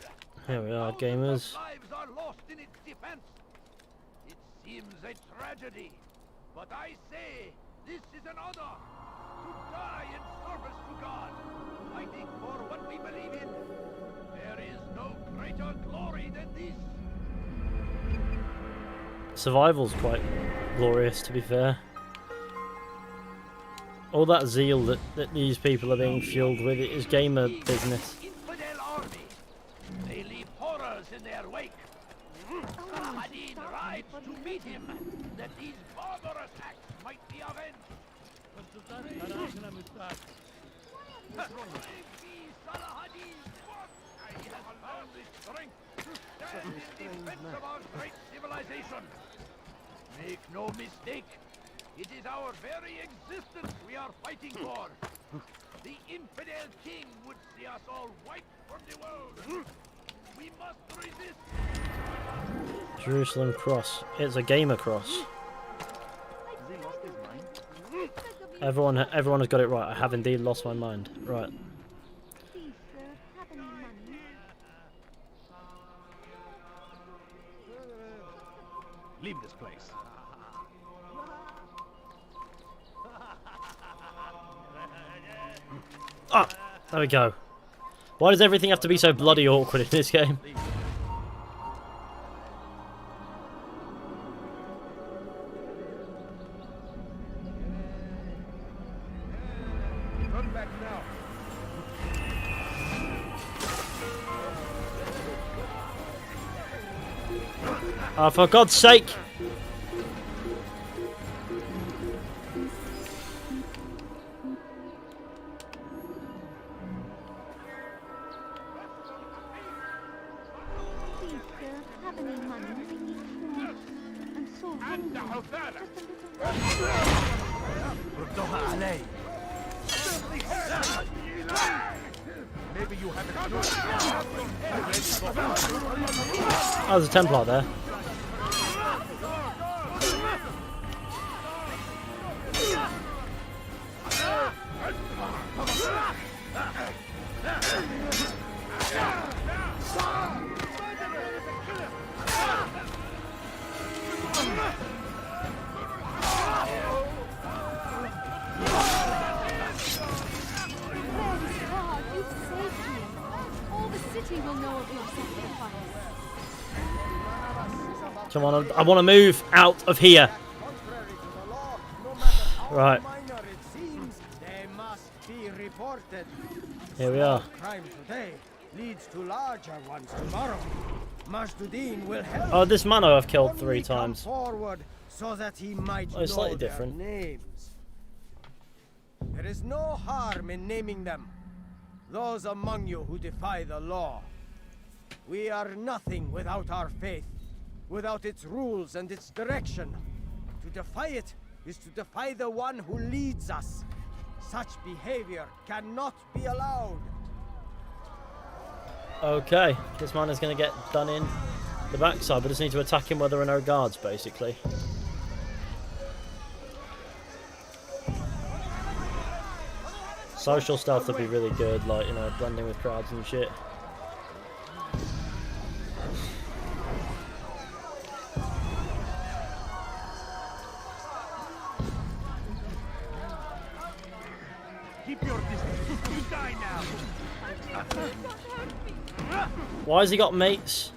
Speaker 1: Here we are, gamers.
Speaker 3: Lives are lost in its defense. It seems a tragedy, but I say this is an honor. To die in service to God, fighting for what we believe in. There is no greater glory than this.
Speaker 1: Survival's quite glorious, to be fair. All that zeal that these people are being fueled with, it is gamer business.
Speaker 3: Infidel army. They leave horrors in their wake. Salah ad-Din rides to meet him, that these barbarous acts might be avenged. Salah ad-Din, he has found the strength to stand in defense of our great civilization. Make no mistake, It is our very existence we are fighting for. The infidel king would see us all wiped from the world. We must resist.
Speaker 1: Jerusalem Cross. It's a gamer cross. Everyone has got it right. I have indeed lost my mind. Right.
Speaker 3: Leave this place.
Speaker 1: Ah, there we go. Why does everything have to be so bloody awkward in this game?
Speaker 3: Turn back now.
Speaker 1: Ah, for God's sake!
Speaker 3: Maybe you haven't.
Speaker 1: Oh, there's a Templar there. Come on, I want to move out of here. Right. Here we are.
Speaker 16: Crime today leads to larger ones tomorrow. Majduddin will help.
Speaker 1: Oh, this man I've killed 3 times.
Speaker 16: Forward so that he might
Speaker 1: Oh, it's slightly
Speaker 16: know their
Speaker 1: different.
Speaker 16: names. There is no harm in naming them. Those among you who defy the law. We are nothing without our faith, without its rules and its direction. To defy it is to defy the one who leads us. Such behavior cannot be allowed.
Speaker 1: Okay, this man is going to get done in the backside, but just need to attack him where there are no guards, basically. Social stealth would be really good, like, you know, blending with crowds and shit.
Speaker 3: Keep your distance. You die now.
Speaker 1: Why has he got mates?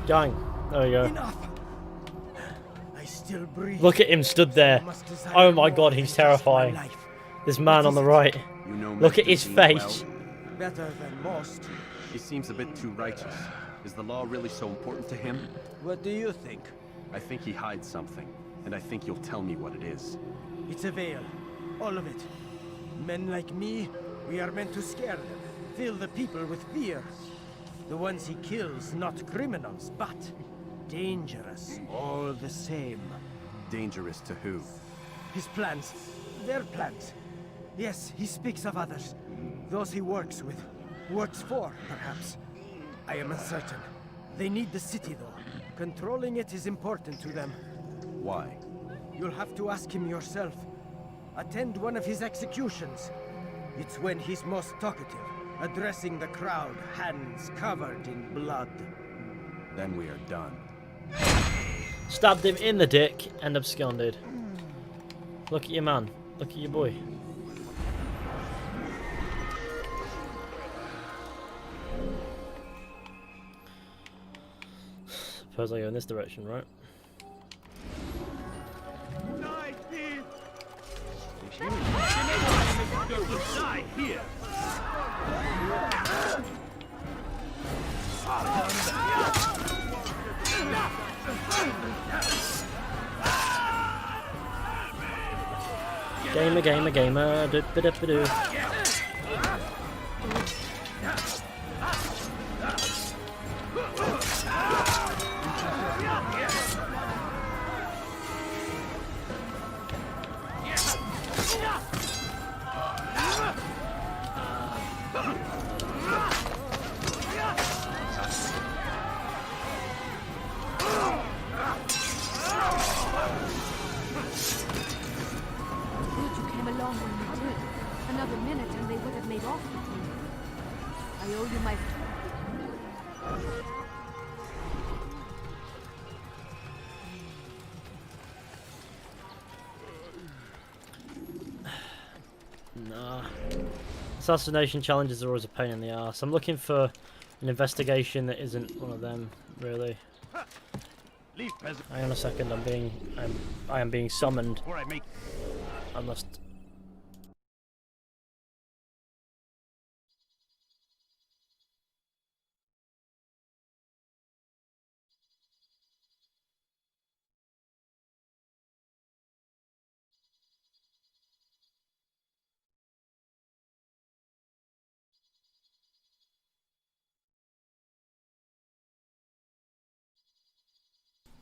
Speaker 1: Gang, there we go.
Speaker 16: I still breathe.
Speaker 1: Look at him stood there. Oh my god, he's terrifying. This man on the right.
Speaker 5: You know
Speaker 1: Look at his
Speaker 5: Majduddin
Speaker 1: face.
Speaker 5: well?
Speaker 16: Better than most.
Speaker 5: He seems a bit too righteous. Is the law really so important to him?
Speaker 16: What do you think?
Speaker 5: I think he hides something, and I think you'll tell me what it is.
Speaker 16: It's a veil. All of it. Men like me, we are meant to scare them, fill the people with fear. The ones he kills, not criminals, but dangerous all the same.
Speaker 5: Dangerous to who?
Speaker 16: His plans. Their plans. Yes, he speaks of others. Those he works with. Works for, perhaps. I am uncertain. They need the city, though. Controlling it is important to them.
Speaker 5: Why?
Speaker 16: You'll have to ask him yourself. Attend one of his executions. It's when he's most talkative, addressing the crowd, hands covered in blood.
Speaker 5: Then we are done.
Speaker 1: Stabbed him in the dick and absconded. Look at your man. Look at your boy. Suppose I go in this direction, right?
Speaker 3: Die, thief! to die here.
Speaker 1: Gamer. Do.
Speaker 15: You came along when you did. Another minute and they would have made off with you. I owe you my...
Speaker 1: Nah. Assassination challenges are always a pain in the ass. I'm looking for an investigation that isn't one of them, really. Hang on a second, I am being summoned. I must...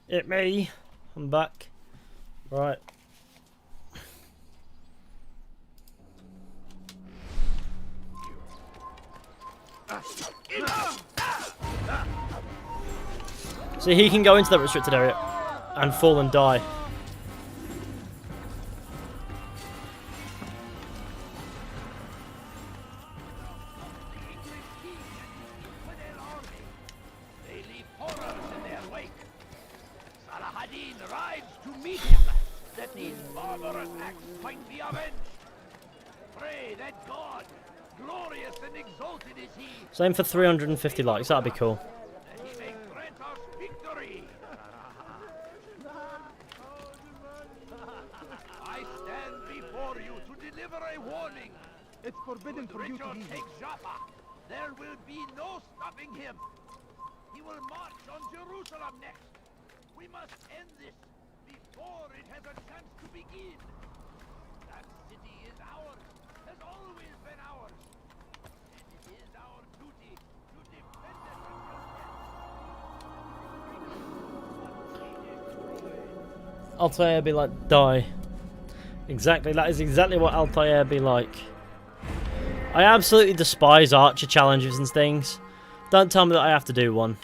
Speaker 1: It me. I'm back. Right. So he can go into that restricted area and fall and die. Same for 350 likes, that'd be cool.
Speaker 3: I stand before you to deliver a warning.
Speaker 14: It's forbidden for you to leave.
Speaker 3: Take Jaffa. There will be no stopping him. He will march on Jerusalem next. We must end this before it has a chance to begin. That city is ours, has always been ours. And it is our duty to defend it until death.
Speaker 1: Altair be like, die. Exactly, that is exactly what Altair be like. I absolutely despise Archer challenges and things. Don't tell me that I have to do one.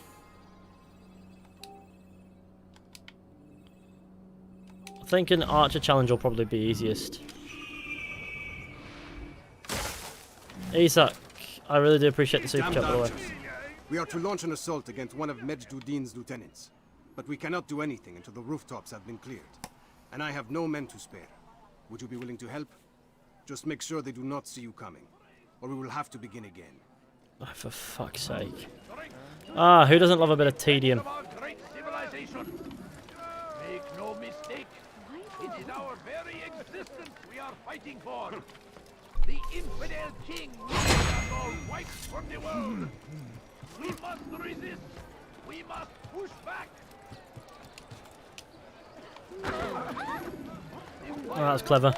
Speaker 1: I think an Archer challenge will probably be easiest. Isak, I really do appreciate the super chat, by the way.
Speaker 6: We are to launch an assault against one of Medjduddin's lieutenants. But we cannot do anything until the rooftops have been cleared. And I have no men to spare. Would you be willing to help? Just make sure they do not see you coming. Or we will have to begin again.
Speaker 1: Oh, for fuck's sake. Ah, who doesn't love a bit of tedium?
Speaker 3: Great civilization. Make no mistake. It is our very existence we are fighting for. The infidel king needs us all wiped from the world. We must resist. We must push back.
Speaker 1: Oh, that was clever.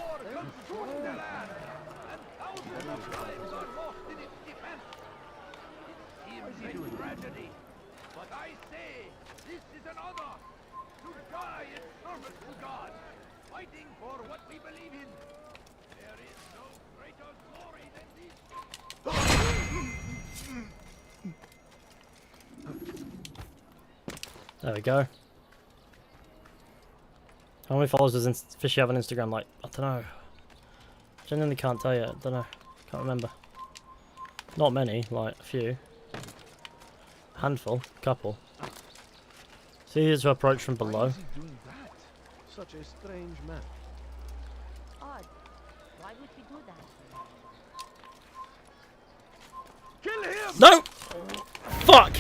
Speaker 3: Tragedy. But I say, this is an honor to die in service to God, fighting for what we believe in. There is no greater glory than this.
Speaker 1: There we go. How many followers does Fishy have on Instagram? Like, I don't know. Genuinely can't tell you. I don't know. Can't remember. Not many, like a few. Handful, couple. It's easier to approach from below.
Speaker 6: Why is he doing that? Such a strange man.
Speaker 15: Odd. Why would he do that?
Speaker 3: Kill him!
Speaker 1: No! Fuck!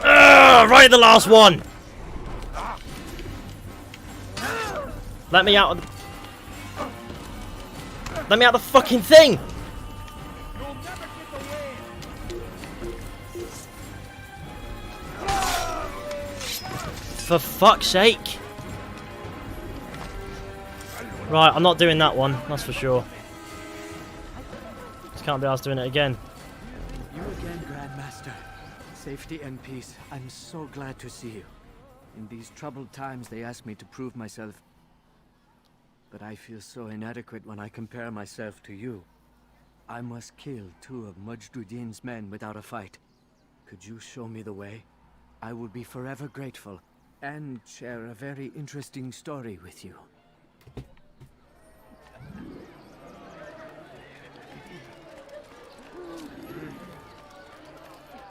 Speaker 1: Right at the last one! Let me out of the... Let me out the fucking thing! For fuck's sake! Right, I'm not doing that one, that's for sure. Just can't be asked doing it again.
Speaker 12: You again, Grandmaster. Safety and peace. I'm so glad to see you. In these troubled times, they ask me to prove myself. But I feel so inadequate when I compare myself to you. I must kill 2 of Majduddin's men without a fight. Could you show me the way? I will be forever grateful, and share a very interesting story with you.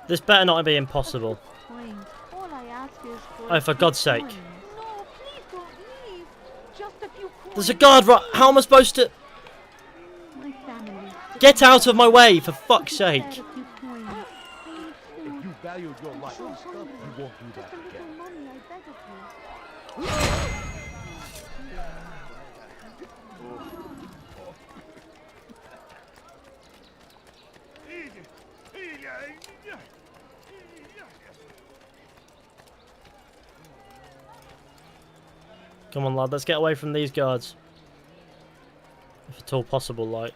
Speaker 1: This better not be impossible.
Speaker 15: All I ask is for
Speaker 1: Oh, for God's sake.
Speaker 15: No, please don't leave. Just a few coins.
Speaker 1: There's a guard right. How am I supposed to...
Speaker 15: My family.
Speaker 1: Get out of my way, for fuck's sake.
Speaker 3: If you valued your life, you won't do that again.
Speaker 15: Money, I beg of you.
Speaker 1: Come on, lad, let's get away from these guards. If at all possible, like.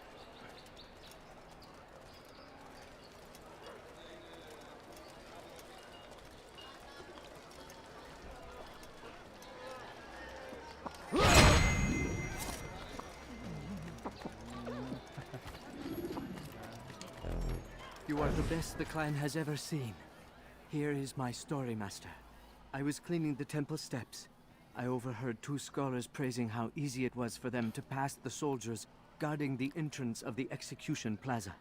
Speaker 12: You are the best the clan has ever seen. Here is my story, Master. I was cleaning the temple steps. I overheard 2 scholars praising how easy it was for them to pass the soldiers guarding the entrance of the execution plaza.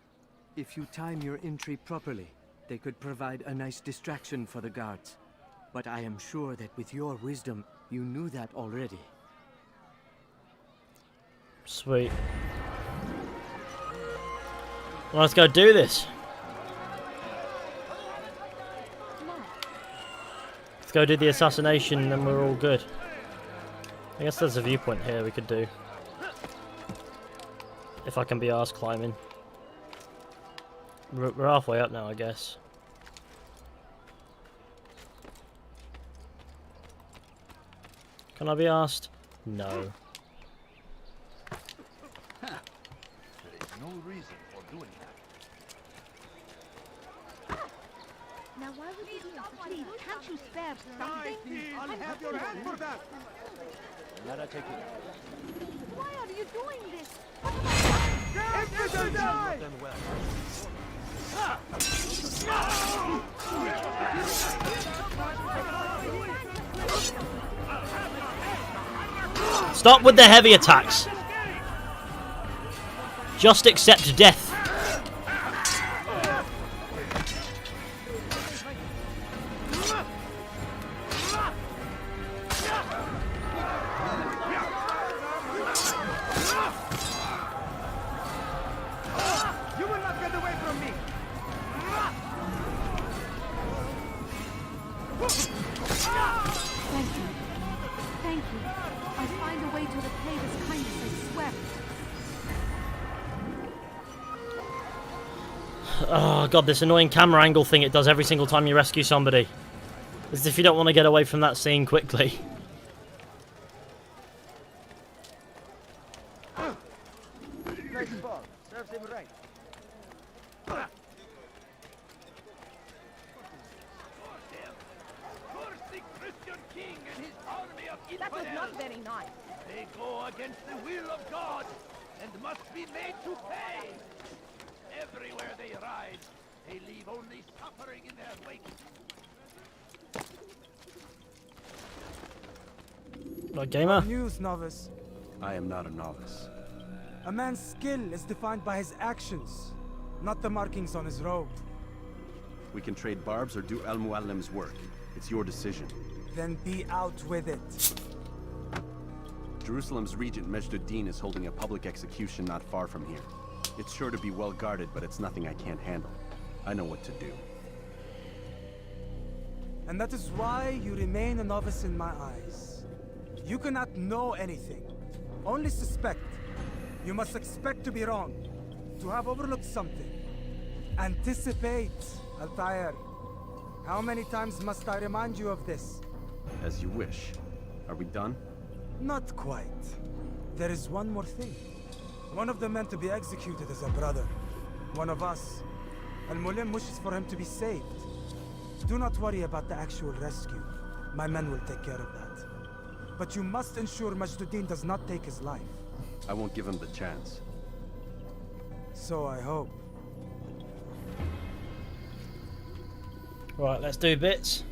Speaker 12: If you time your entry properly, they could provide a nice distraction for the guards. But I am sure that with your wisdom, you knew that already.
Speaker 1: Sweet. Well, let's go do this. Let's go do the assassination and we're all good. I guess there's a viewpoint here we could do. If I can be arsed climbing. We're halfway up now, I guess. Can I be arsed? No.
Speaker 3: There is no reason for doing that.
Speaker 15: Now why would you do that? Please, can't you spare something?
Speaker 6: I'll have your hand for that.
Speaker 3: Let her take it.
Speaker 15: Why are you doing this?
Speaker 3: Done well.
Speaker 1: Stop with the heavy attacks. Just accept death.
Speaker 6: You will not get away from me.
Speaker 15: Thank you. Thank you. I'll find a way to repay this kindness, I swear.
Speaker 1: Oh god, this annoying camera angle thing it does every single time you rescue somebody. As if you don't want to get away from that scene quickly.
Speaker 16: Nice ball. Serves him right.
Speaker 3: That was not very nice. They go against the will of God and must be made to pay. Everywhere they ride, they leave only suffering in their wake.
Speaker 1: What, gamer?
Speaker 14: News, novice.
Speaker 5: I am not a novice.
Speaker 14: A man's skill is defined by his actions, not the markings on his robe.
Speaker 5: We can trade barbs or do Al-Mualim's work. It's your decision.
Speaker 14: Then be out with it.
Speaker 5: Jerusalem's regent Majduddin is holding a public execution not far from here. It's sure to be well guarded, but it's nothing I can't handle. I know what to do.
Speaker 14: And that is why you remain a novice in my eyes. You cannot know anything, only suspect. You must expect to be wrong, to have overlooked something. Anticipate, Altair. How many times must I remind you of this?
Speaker 5: As you wish. Are we done?
Speaker 14: Not quite. There is one more thing. One of the men to be executed is a brother. One of us. Al-Mulim wishes for him to be saved. Do not worry about the actual rescue. My men will take care of that. But you must ensure Majduddin does not take his life.
Speaker 5: I won't give him the chance.
Speaker 14: So I hope.
Speaker 1: Right, let's do bits.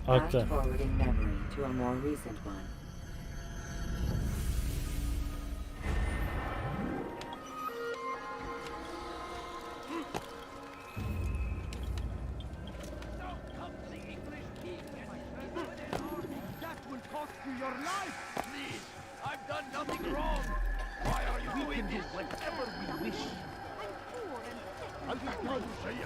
Speaker 1: Okay.
Speaker 2: Fast forwarding memory to a more recent one.
Speaker 3: That will cost you your life! Please, I've done nothing wrong! Why are you doing this? Whatever we wish. I'm poor and sick.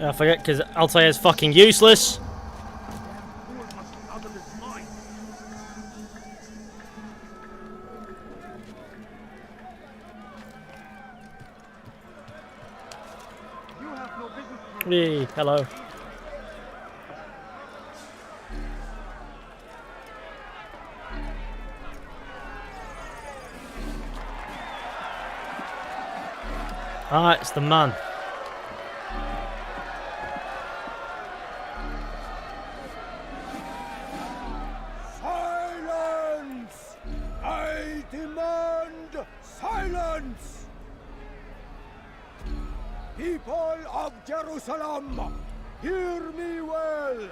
Speaker 1: I forget because Altair is fucking useless. Hey, hello. Ah, it's the man.
Speaker 6: Silence! I demand silence! People of Jerusalem, hear me well.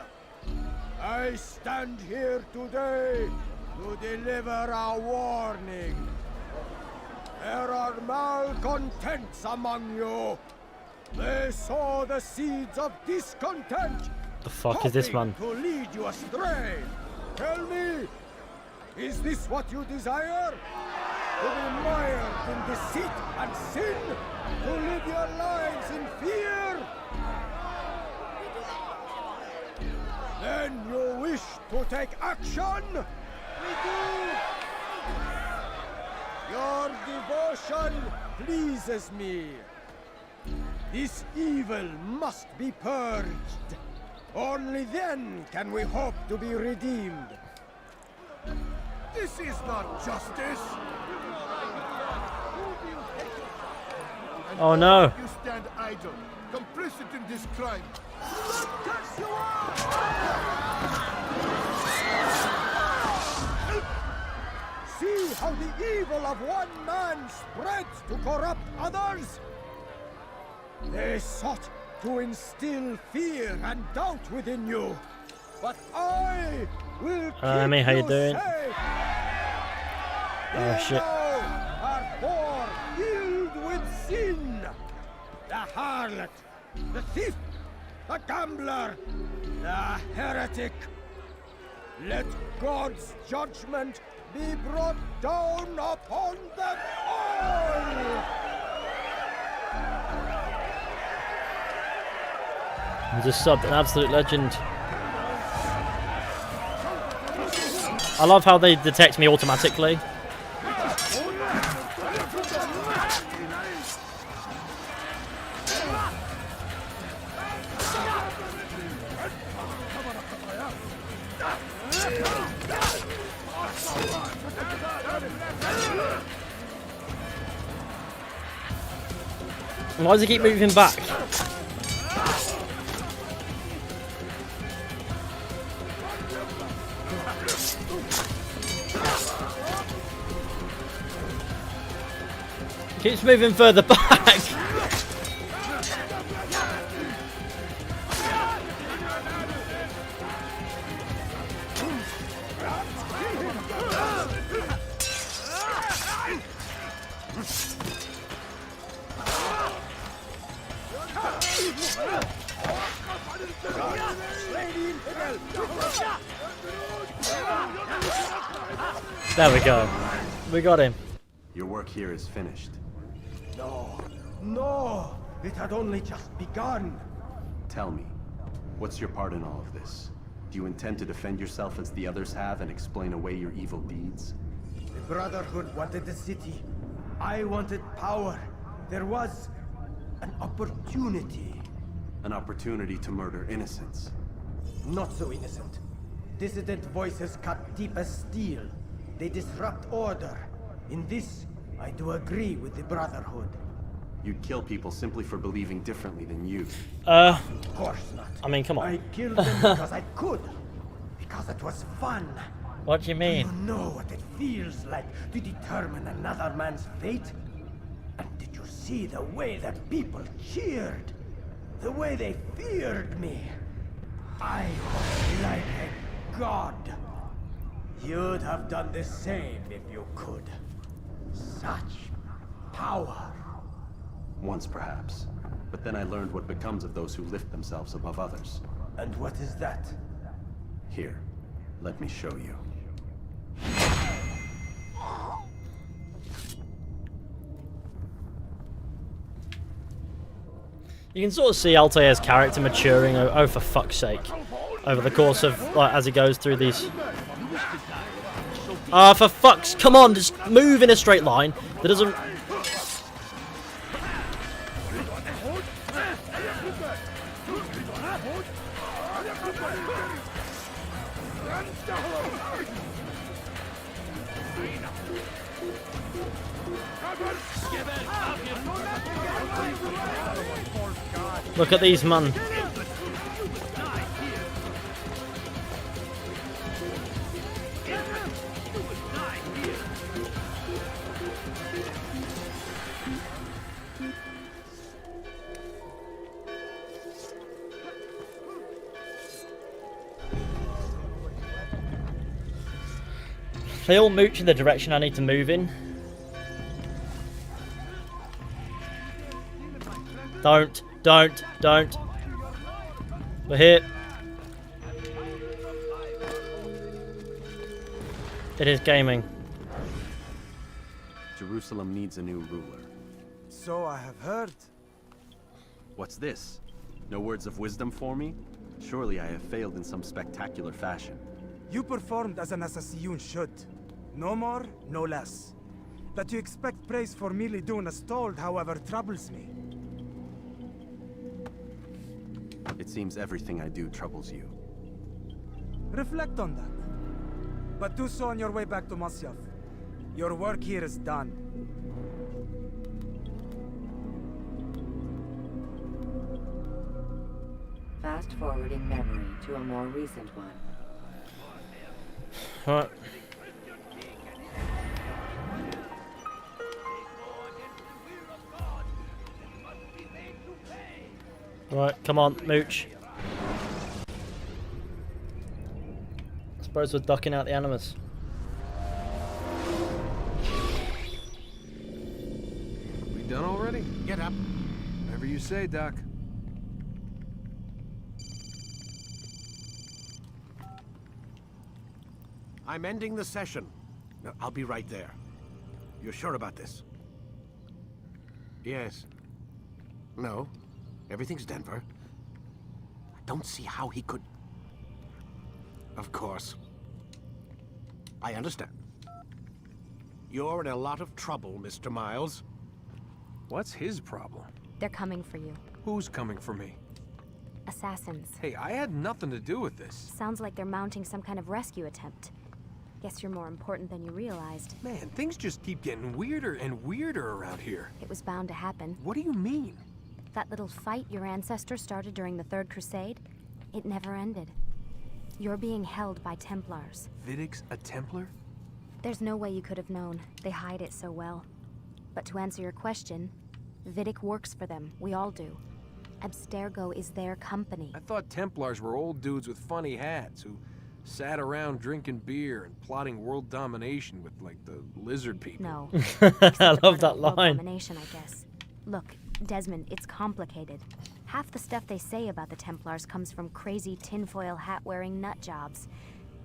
Speaker 6: I stand here today to deliver a warning. There are malcontents among you. They sow the seeds of discontent.
Speaker 1: The fuck is this man?
Speaker 6: To lead you astray. Tell me, is this what you desire? To be mired in deceit and sin? To live your lives in fear? Then you wish to take action? We do. Your devotion pleases me. This evil must be purged. Only then can we hope to be redeemed.
Speaker 3: This is not justice!
Speaker 1: Oh no.
Speaker 3: You stand idle, complicit in this crime.
Speaker 6: See how the evil of one man spreads to corrupt others? They sought to instill fear and doubt within you. But I will keep
Speaker 1: mate, how you doing?
Speaker 6: safe.
Speaker 1: Oh shit.
Speaker 6: Are poor, filled with sin. The harlot, the thief, the gambler, the heretic. Let God's judgment be brought down upon them all.
Speaker 1: I just subbed an absolute legend. I love how they detect me automatically. Why does he keep moving back? Keeps moving further back. There we go. We got him.
Speaker 5: Your work here is finished.
Speaker 16: No, no! It had only just begun.
Speaker 5: Tell me, what's your part in all of this? Do you intend to defend yourself as the others have and explain away your evil deeds?
Speaker 16: The Brotherhood wanted the city. I wanted power. There was an opportunity.
Speaker 5: An opportunity to murder innocents.
Speaker 16: Not so innocent. Dissident voices cut deep as steel. They disrupt order. In this, I do agree with the Brotherhood.
Speaker 5: You'd kill people simply for believing differently than you.
Speaker 16: Of course not.
Speaker 1: I mean, come on.
Speaker 16: I killed them because I could. Because it was fun.
Speaker 1: What do you mean?
Speaker 16: Do you know what it feels like to determine another man's fate? And did you see the way that people cheered? The way they feared me? I was like a god. You'd have done the same if you could. Such power.
Speaker 5: Once perhaps. But then I learned what becomes of those who lift themselves above others.
Speaker 16: And what is that?
Speaker 5: Here, let me show you.
Speaker 1: You can sort of see Altair's character maturing, oh for fuck's sake, over the course of, like, as he goes through these. Ah, for fuck's, come on, just move in a straight line. That doesn't... Look at these men. They all mooch in the direction I need to move in. Don't. We're here. It is gaming.
Speaker 5: Jerusalem needs a new ruler.
Speaker 14: So I have heard.
Speaker 5: What's this? No words of wisdom for me? Surely I have failed in some spectacular fashion.
Speaker 14: You performed as an assassin should. No more, no less. That you expect praise for merely doing as told, however, troubles me.
Speaker 5: It seems everything I do troubles you.
Speaker 14: Reflect on that. But do so on your way back to Masyaf. Your work here is done.
Speaker 2: Fast forwarding memory to a more recent one.
Speaker 1: What? Right, come on, mooch. I suppose we're ducking out the animals.
Speaker 17: We done already?
Speaker 11: Get up.
Speaker 17: Whatever you say, Doc.
Speaker 11: I'm ending the session. No, I'll be right there. You're sure about this? Yes. No. Everything's Denver. I don't see how he could... Of course. I understand. You're in a lot of trouble, Mr. Miles.
Speaker 17: What's his problem?
Speaker 15: They're coming for you.
Speaker 17: Who's coming for me?
Speaker 15: Assassins.
Speaker 17: Hey, I had nothing to do with this.
Speaker 15: Sounds like they're mounting some kind of rescue attempt. Guess you're more important than you realized.
Speaker 17: Man, things just keep getting weirder and weirder around here.
Speaker 15: It was bound to happen.
Speaker 17: What do you mean?
Speaker 15: That little fight your ancestors started during the Third Crusade, it never ended. You're being held by Templars.
Speaker 17: Vidic's a Templar?
Speaker 15: There's no way you could have known. They hide it so well. But to answer your question, Vidic works for them. We all do. Abstergo is their company.
Speaker 17: I thought Templars were old dudes with funny hats who sat around drinking beer and plotting world domination with, like, the lizard people.
Speaker 15: No.
Speaker 1: I love that
Speaker 15: World
Speaker 1: line.
Speaker 15: domination, I guess. Look, Desmond, it's complicated. Half the stuff they say about the Templars comes from crazy tinfoil hat-wearing nut jobs.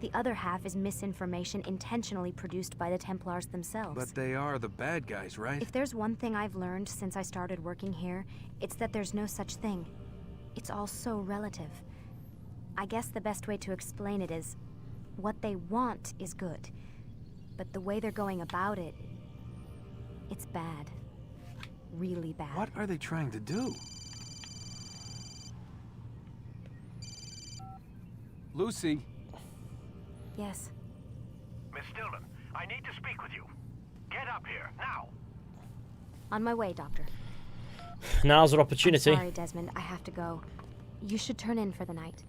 Speaker 15: The other half is misinformation intentionally produced by the Templars themselves.
Speaker 17: But they are the bad guys, right?
Speaker 15: If there's one thing I've learned since I started working here, it's that there's no such thing. It's all so relative. I guess the best way to explain it is, what they want is good. But the way they're going about it, it's bad. Really bad.
Speaker 17: What are they trying to do? Lucy.
Speaker 15: Yes.
Speaker 3: Miss Stillman, I need to speak with you. Get up here, now.
Speaker 15: On my way, Doctor.
Speaker 1: Now's our opportunity.
Speaker 15: I'm sorry, Desmond. I have to go. You should turn in for the night.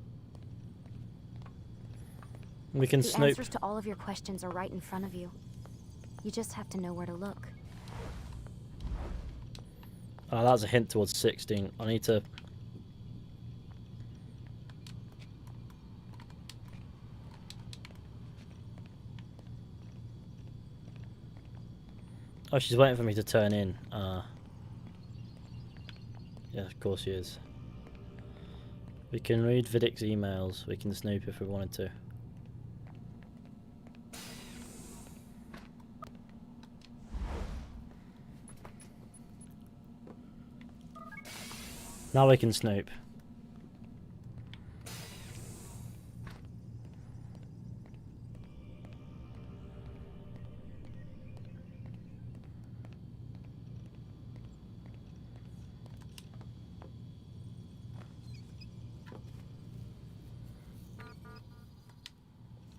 Speaker 1: We can
Speaker 15: the
Speaker 1: snoop.
Speaker 15: answers to all of your questions are right in front of you. You just have to know where to look.
Speaker 1: Oh, that's a hint towards 16. I need to... Oh, she's waiting for me to turn in. Yeah, of course she is. We can read Vidic's emails. We can snoop if we wanted to. Now we can snoop.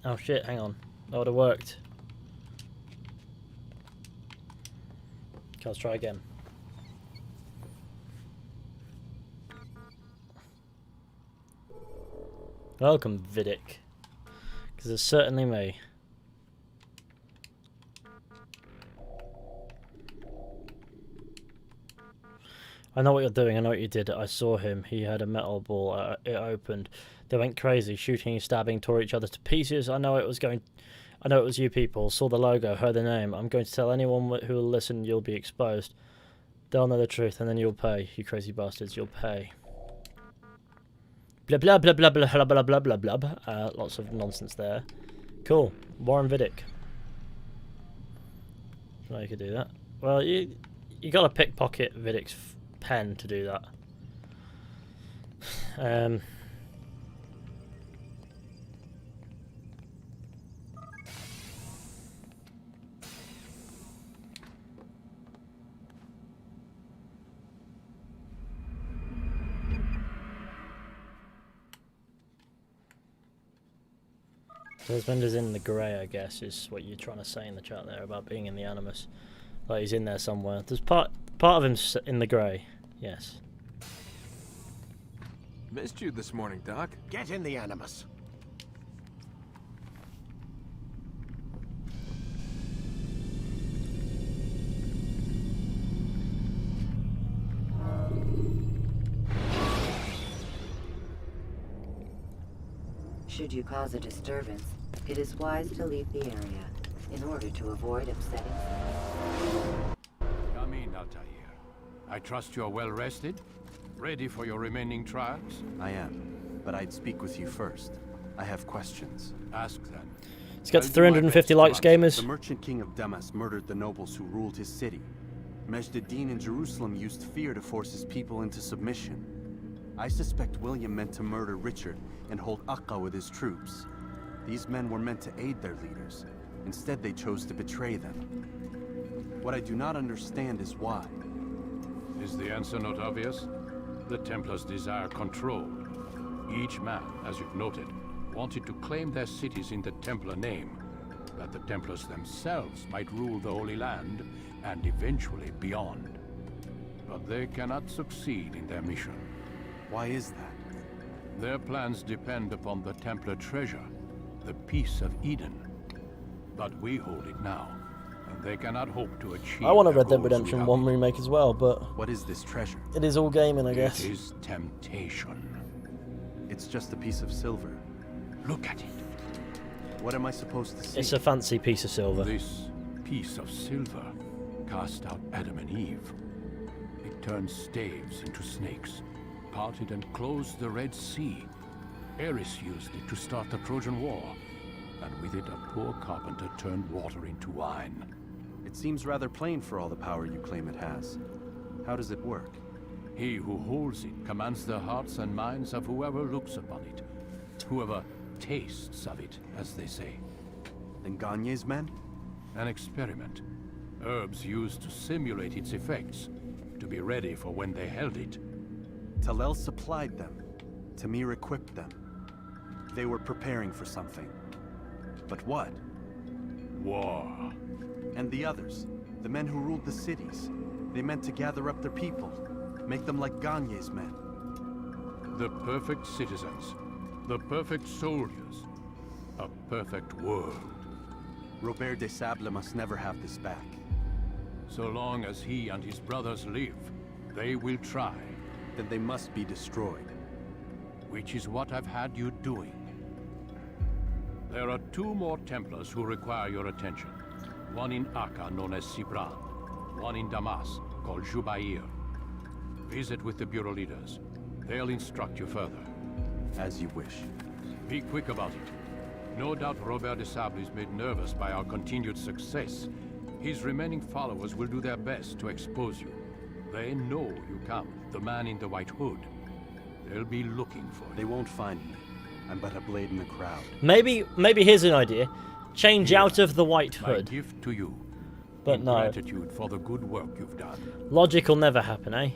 Speaker 1: Oh shit, hang on. That would have worked. Okay, let's try again. Welcome, Vidic. Because it's certainly me. I know what you're doing, I know what you did. I saw him. He had a metal ball. It opened. They went crazy, shooting, stabbing, tore each other to pieces. I know it was you people. Saw the logo, heard the name. I'm going to tell anyone who will listen you'll be exposed. They'll know the truth and then you'll pay. You crazy bastards, you'll pay. Blah blah blah blah blah blah blah blah blah blah. Lots of nonsense there. Cool. Warren Vidic. No, you could do that. Well, you gotta pickpocket Vidic's pen to do that. Desmond is in the grey, I guess, is what you're trying to say in the chat there about being in the Animus. Like he's in there somewhere. There's part of him in the grey. Yes.
Speaker 17: Missed you this morning, Doc.
Speaker 11: Get in the Animus.
Speaker 2: Should you cause a disturbance, it is wise to leave the area in order to avoid upsetting someone.
Speaker 13: Come in, Altair. I trust you're well rested? Ready for your remaining trials?
Speaker 5: I am, but I'd speak with you first. I have questions.
Speaker 13: Ask then.
Speaker 1: Let's get to 350 likes, gamers.
Speaker 5: The merchant king of Damas murdered the nobles who ruled his city. Majd ad-Din in Jerusalem used fear to force his people into submission. I suspect William meant to murder Richard and hold Akka with his troops. These men were meant to aid their leaders. Instead, they chose to betray them. What I do not understand is why.
Speaker 13: Is the answer not obvious? The Templars desire control. Each man, as you've noted, wanted to claim their cities in the Templar name, that the Templars themselves might rule the Holy Land and eventually beyond. But they cannot succeed in their mission.
Speaker 5: Why is that?
Speaker 13: Their plans depend upon the Templar treasure, the Peace of Eden. But we hold it now, and they cannot hope to achieve.
Speaker 1: I want a
Speaker 13: their
Speaker 1: Red Dead
Speaker 13: goals
Speaker 1: Redemption
Speaker 13: without
Speaker 1: 1 remake as well, but...
Speaker 5: What is this treasure?
Speaker 1: It is all gaming, I guess.
Speaker 13: It is temptation.
Speaker 5: It's just a piece of silver.
Speaker 13: Look at it.
Speaker 5: What am I supposed to see?
Speaker 1: It's a fancy piece of silver.
Speaker 13: This piece of silver cast out Adam and Eve. It turned staves into snakes, parted and closed the Red Sea. Eris used it to start the Trojan War, and with it a poor carpenter turned water into wine.
Speaker 5: It seems rather plain for all the power you claim it has. How does it work?
Speaker 13: He who holds it commands the hearts and minds of whoever looks upon it. Whoever tastes of it, as they say.
Speaker 5: And Gagne's men?
Speaker 13: An experiment. Herbs used to simulate its effects, to be ready for when they held it.
Speaker 5: Talel supplied them. Tamir equipped them. They were preparing for something. But what?
Speaker 13: War.
Speaker 5: And the others, the men who ruled the cities, they meant to gather up their people, make them like Gagne's men.
Speaker 13: The perfect citizens, the perfect soldiers, a perfect world.
Speaker 5: Robert de Sable must never have this back.
Speaker 13: So long as he and his brothers live, they will try.
Speaker 5: Then they must be destroyed.
Speaker 13: Which is what I've had you doing. There are 2 more Templars who require your attention. One in Acre, known as Sibran. One in Damas, called Jubair. Visit with the Bureau leaders. They'll instruct you further.
Speaker 5: As you wish.
Speaker 13: Be quick about it. No doubt Robert de Sable is made nervous by our continued success. His remaining followers will do their best to expose you. They know you come, the man in the white hood. They'll be looking for you.
Speaker 5: They won't find me. I'm but a blade in the crowd.
Speaker 1: Maybe here's an idea. Change out of the white hood.
Speaker 13: My gift to you.
Speaker 1: But no.
Speaker 13: Gratitude for the good work you've done.
Speaker 1: Logic will never happen, eh?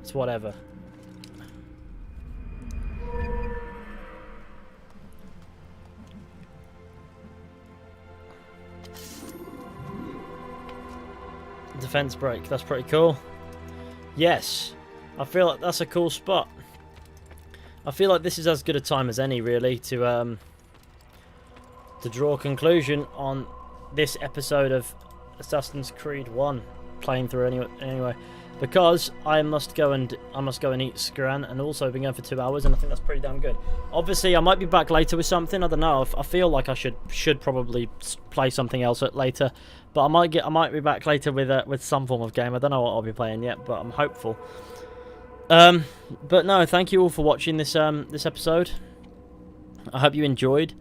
Speaker 1: It's whatever. Defense break, that's pretty cool. Yes, I feel like that's a cool spot. I feel like this is as good a time as any, really, to draw a conclusion on this episode of Assassin's Creed 1 playing through anyway, because I must go and eat Scran, and also been going for 2 hours, and I think that's pretty damn good. Obviously, I might be back later with something. I don't know. I feel like I should probably play something else later, but I might be back later with some form of game. I don't know what I'll be playing yet, but I'm hopeful. But no, thank you all for watching this this episode. I hope you enjoyed.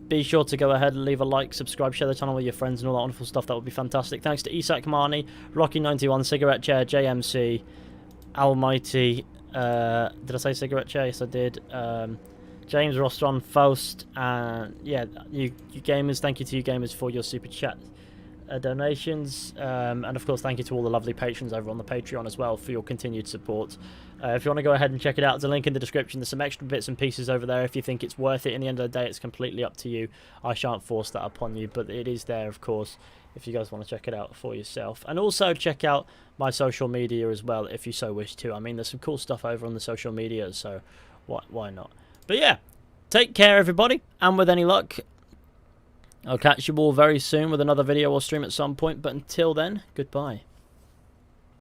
Speaker 1: Be sure to go ahead and leave a like, subscribe, share the channel with your friends and all that wonderful stuff. That would be fantastic. Thanks to Isak Marnie, Rocky91, Cigarette Chair, JMC, Almighty. Did I say Cigarette Chair? Yes, I did. James Rostron, Faust, and yeah, you gamers. Thank you to you gamers for your super chat donations, and of course thank you to all the lovely patrons over on the Patreon as well for your continued support. If you want to go ahead and check it out, there's a link in the description. There's some extra bits and pieces over there if you think it's worth it. In the end of the day, it's completely up to you. I shan't force that upon you, but it is there, of course, if you guys want to check it out for yourself. And also check out my social media as well if you so wish to. I mean, there's some cool stuff over on the social media, so why not? But yeah, take care everybody, and with any luck, I'll catch you all very soon with another video or stream at some point, but until then, goodbye.